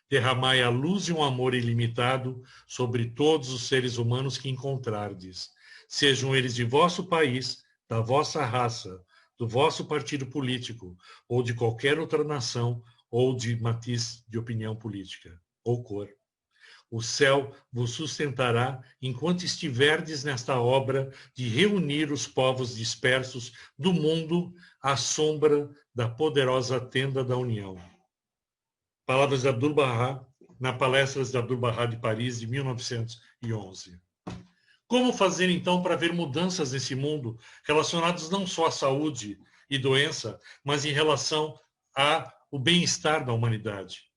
Derramai a luz e um amor ilimitado sobre todos os seres humanos que encontrardes, sejam eles de vosso país, da vossa raça, do vosso partido político, ou de qualquer outra nação, ou de matiz de opinião política, ou cor. O céu vos sustentará enquanto estiverdes nesta obra de reunir os povos dispersos do mundo à sombra da poderosa tenda da união. Palavras de Abdu'l-Bahá, na Palestras de Abdu'l-Bahá de Paris, de 1911. Como fazer, então, para ver mudanças nesse mundo relacionadas não só à saúde e doença, mas em relação ao bem-estar da humanidade?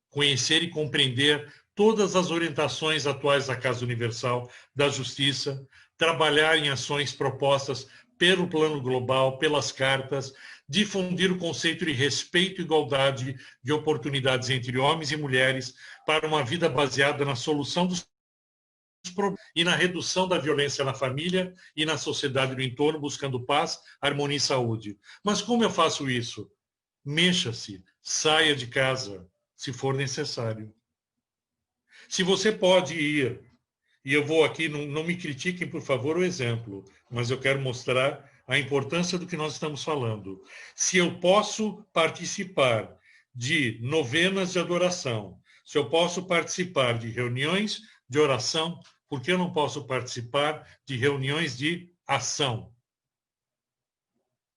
Conhecer e compreender todas as orientações atuais da Casa Universal da Justiça, trabalhar em ações propostas pelo plano global, pelas cartas, difundir o conceito de respeito e igualdade de oportunidades entre homens e mulheres para uma vida baseada na solução dos problemas e na redução da violência na família e na sociedade do entorno, buscando paz, harmonia e saúde. Mas como eu faço isso? Mexa-se, saia de casa, se for necessário. Se você pode ir, e eu vou aqui, não me critiquem, por favor, o exemplo, mas eu quero mostrar a importância do que nós estamos falando. Se eu posso participar de novenas de adoração, se eu posso participar de reuniões de oração, por que eu não posso participar de reuniões de ação?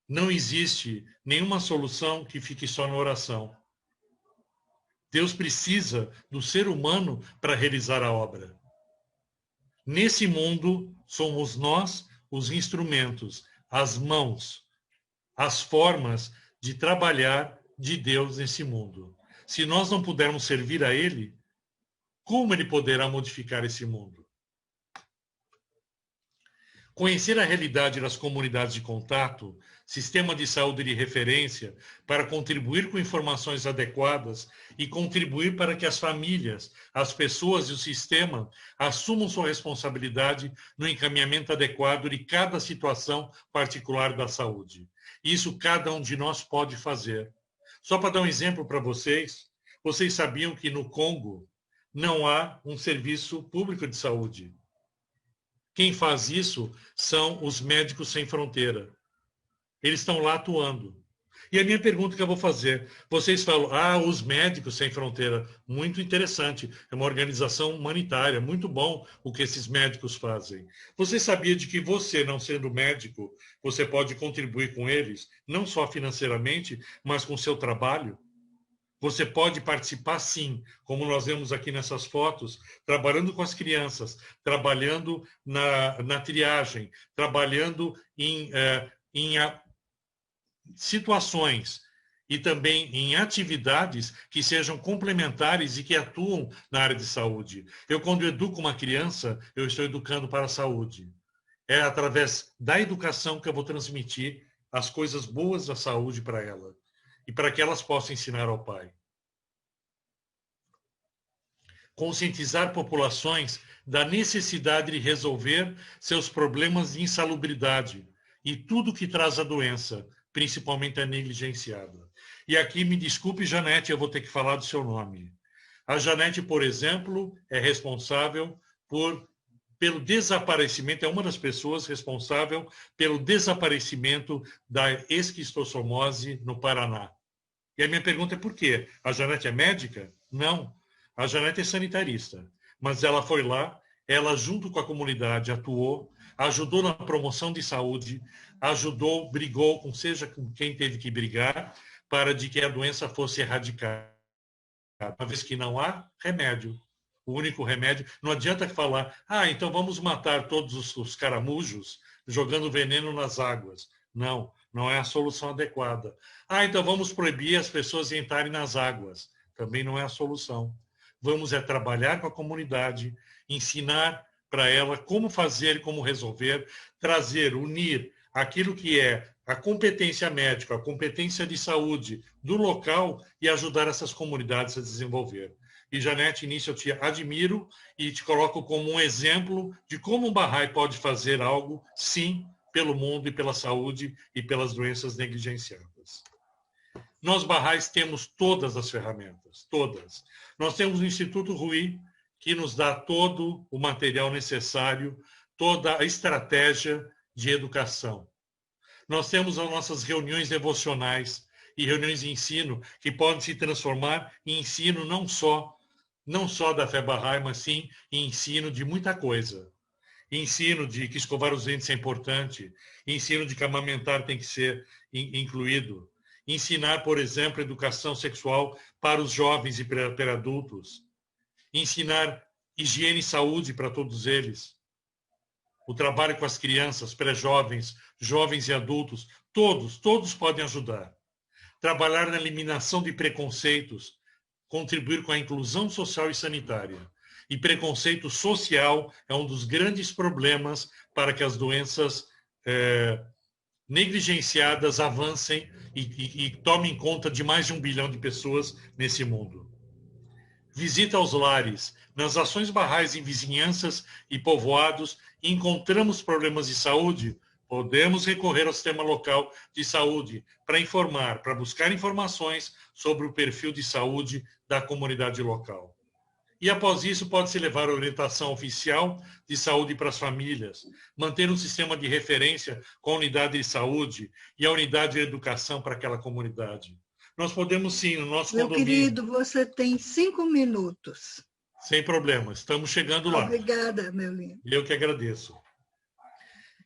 Não existe nenhuma solução que fique só na oração. Deus precisa do ser humano para realizar a obra. Nesse mundo, somos nós os instrumentos, as mãos, as formas de trabalhar de Deus nesse mundo. Se nós não pudermos servir a Ele, como Ele poderá modificar esse mundo? Conhecer a realidade das comunidades de contato, sistema de saúde de referência, para contribuir com informações adequadas e contribuir para que as famílias, as pessoas e o sistema assumam sua responsabilidade no encaminhamento adequado de cada situação particular da saúde. Isso cada um de nós pode fazer. Só para dar um exemplo para vocês, vocês sabiam que no Congo não há um serviço público de saúde. Quem faz isso são os Médicos Sem Fronteira. Eles estão lá atuando. E a minha pergunta que eu vou fazer, vocês falam, os Médicos Sem Fronteira, muito interessante, é uma organização humanitária, muito bom o que esses médicos fazem. Você sabia de que você, não sendo médico, você pode contribuir com eles, não só financeiramente, mas com o seu trabalho? Você pode participar, sim, como nós vemos aqui nessas fotos, trabalhando com as crianças, trabalhando na triagem, trabalhando em situações e também em atividades que sejam complementares e que atuam na área de saúde. Eu, quando educo uma criança, eu estou educando para a saúde. É através da educação que eu vou transmitir as coisas boas da saúde para ela e para que elas possam ensinar ao pai. Conscientizar populações da necessidade de resolver seus problemas de insalubridade e tudo que traz a doença, principalmente a negligenciada. E aqui, me desculpe, Janete, eu vou ter que falar do seu nome. A Janete, por exemplo, é responsável pelo desaparecimento, é uma das pessoas responsável pelo desaparecimento da esquistossomose no Paraná. E a minha pergunta é por quê? A Janete é médica? Não. A Janete é sanitarista. Mas ela foi lá, ela junto com a comunidade atuou, ajudou na promoção de saúde, ajudou, brigou com quem teve que brigar para de que a doença fosse erradicada. Uma vez que não há remédio. O único remédio, não adianta falar, então vamos matar todos os caramujos jogando veneno nas águas. Não, não é a solução adequada. Então vamos proibir as pessoas de entrarem nas águas. Também não é a solução. Vamos trabalhar com a comunidade, ensinar para ela como fazer, como resolver, trazer, unir aquilo que é a competência médica, a competência de saúde do local e ajudar essas comunidades a desenvolver. E, Janete, nisso eu te admiro e te coloco como um exemplo de como um Bahá'í pode fazer algo, sim, pelo mundo e pela saúde e pelas doenças negligenciadas. Nós, Bahá'ís, temos todas as ferramentas, todas. Nós temos o Instituto Rui, que nos dá todo o material necessário, toda a estratégia de educação. Nós temos as nossas reuniões devocionais e reuniões de ensino, que podem se transformar em ensino não só da fé Bahá'í, mas sim em ensino de muita coisa. Ensino de que escovar os dentes é importante, ensino de que amamentar tem que ser incluído, ensinar, por exemplo, educação sexual para os jovens e para adultos, ensinar higiene e saúde para todos eles, o trabalho com as crianças, pré-jovens, jovens e adultos, todos podem ajudar. Trabalhar na eliminação de preconceitos, contribuir com a inclusão social e sanitária. E preconceito social é um dos grandes problemas para que as doenças negligenciadas avancem e tomem conta de mais de 1 bilhão de pessoas nesse mundo. Visita aos lares. Nas ações Bahá'ís em vizinhanças e povoados, encontramos problemas de saúde, podemos recorrer ao sistema local de saúde para informar, para buscar informações sobre o perfil de saúde da comunidade local. E após isso, pode-se levar a orientação oficial de saúde para as famílias, manter um sistema de referência com a unidade de saúde e a unidade de educação para aquela comunidade. Nós podemos sim, no nosso condomínio. Meu querido, você tem 5 minutos. Sem problema, estamos chegando lá. Obrigada, meu lindo. Eu que agradeço.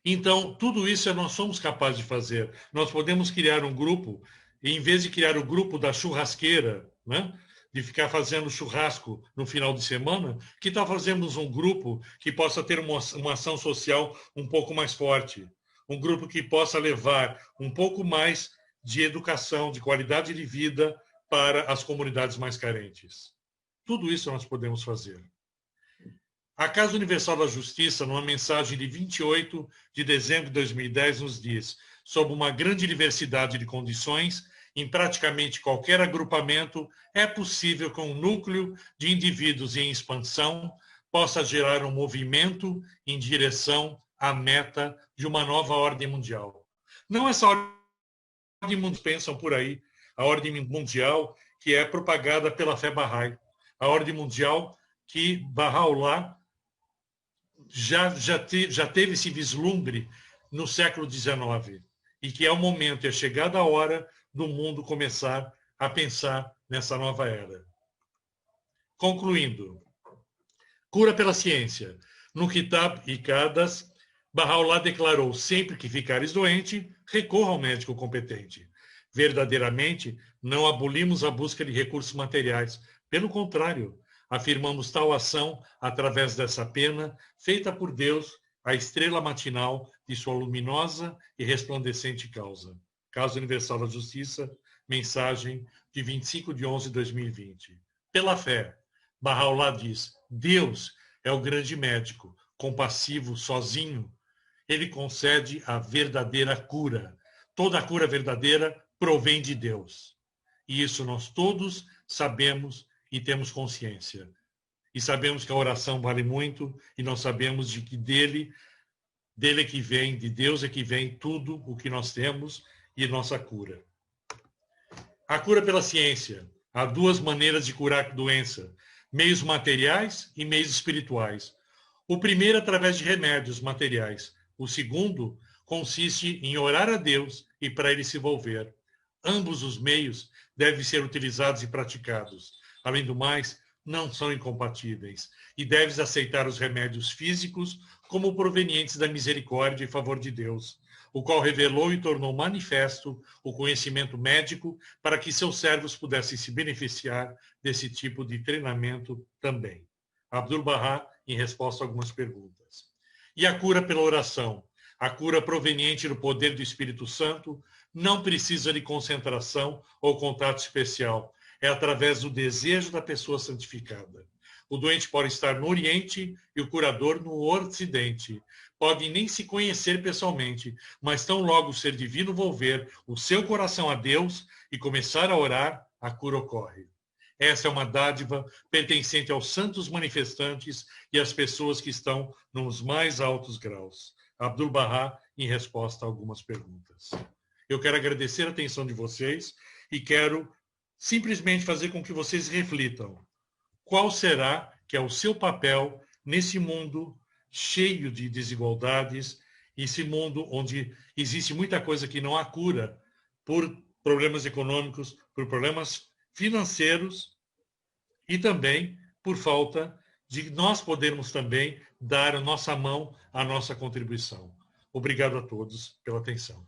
Então, tudo isso nós somos capazes de fazer. Nós podemos criar um grupo, e em vez de criar o grupo da churrasqueira, né, de ficar fazendo churrasco no final de semana, que tal fazermos um grupo que possa ter uma ação social um pouco mais forte, um grupo que possa levar um pouco mais de educação, de qualidade de vida para as comunidades mais carentes. Tudo isso nós podemos fazer. A Casa Universal da Justiça, numa mensagem de 28 de dezembro de 2010, nos diz: sob uma grande diversidade de condições, em praticamente qualquer agrupamento, é possível que um núcleo de indivíduos em expansão possa gerar um movimento em direção à meta de uma nova ordem mundial. Não essa ordem mundial, pensam por aí, a ordem mundial que é propagada pela fé Bahá'í, a ordem mundial que Bahá'u'lláh já teve esse vislumbre no século XIX, e que é o momento, é chegada a hora do mundo começar a pensar nessa nova era. Concluindo, cura pela ciência. No Kitab e Qadas, Bahá'u'lláh declarou: sempre que ficares doente, recorra ao médico competente. Verdadeiramente, não abolimos a busca de recursos materiais. Pelo contrário, afirmamos tal ação através dessa pena, feita por Deus, a estrela matinal de sua luminosa e resplandecente causa. Casa Universal da Justiça, mensagem de 25 de 11 de 2020. Pela fé, Bahá'u'lláh diz: Deus é o grande médico, compassivo, sozinho. Ele concede a verdadeira cura. Toda a cura verdadeira provém de Deus. E isso nós todos sabemos e temos consciência. E sabemos que a oração vale muito, e nós sabemos de que dele é que vem, de Deus é que vem tudo o que nós temos e nossa cura. A cura pela ciência. Há duas maneiras de curar a doença: meios materiais e meios espirituais. O primeiro através de remédios materiais. O segundo consiste em orar a Deus e para ele se volver. Ambos os meios devem ser utilizados e praticados. Além do mais, não são incompatíveis, e deves aceitar os remédios físicos como provenientes da misericórdia e favor de Deus, o qual revelou e tornou manifesto o conhecimento médico para que seus servos pudessem se beneficiar desse tipo de treinamento também. Abdu'l-Bahá, em resposta a algumas perguntas. E a cura pela oração. A cura proveniente do poder do Espírito Santo não precisa de concentração ou contato especial. É através do desejo da pessoa santificada. O doente pode estar no Oriente e o curador no Ocidente. Podem nem se conhecer pessoalmente, mas tão logo o ser divino volver o seu coração a Deus e começar a orar, a cura ocorre. Essa é uma dádiva pertencente aos santos manifestantes e às pessoas que estão nos mais altos graus. Abdu'l-Bahá, em resposta a algumas perguntas. Eu quero agradecer a atenção de vocês e quero simplesmente fazer com que vocês reflitam. Qual será que é o seu papel nesse mundo cheio de desigualdades, esse mundo onde existe muita coisa que não há cura por problemas econômicos, por problemas financeiros e também por falta de nós podermos também dar a nossa mão, a nossa contribuição. Obrigado a todos pela atenção.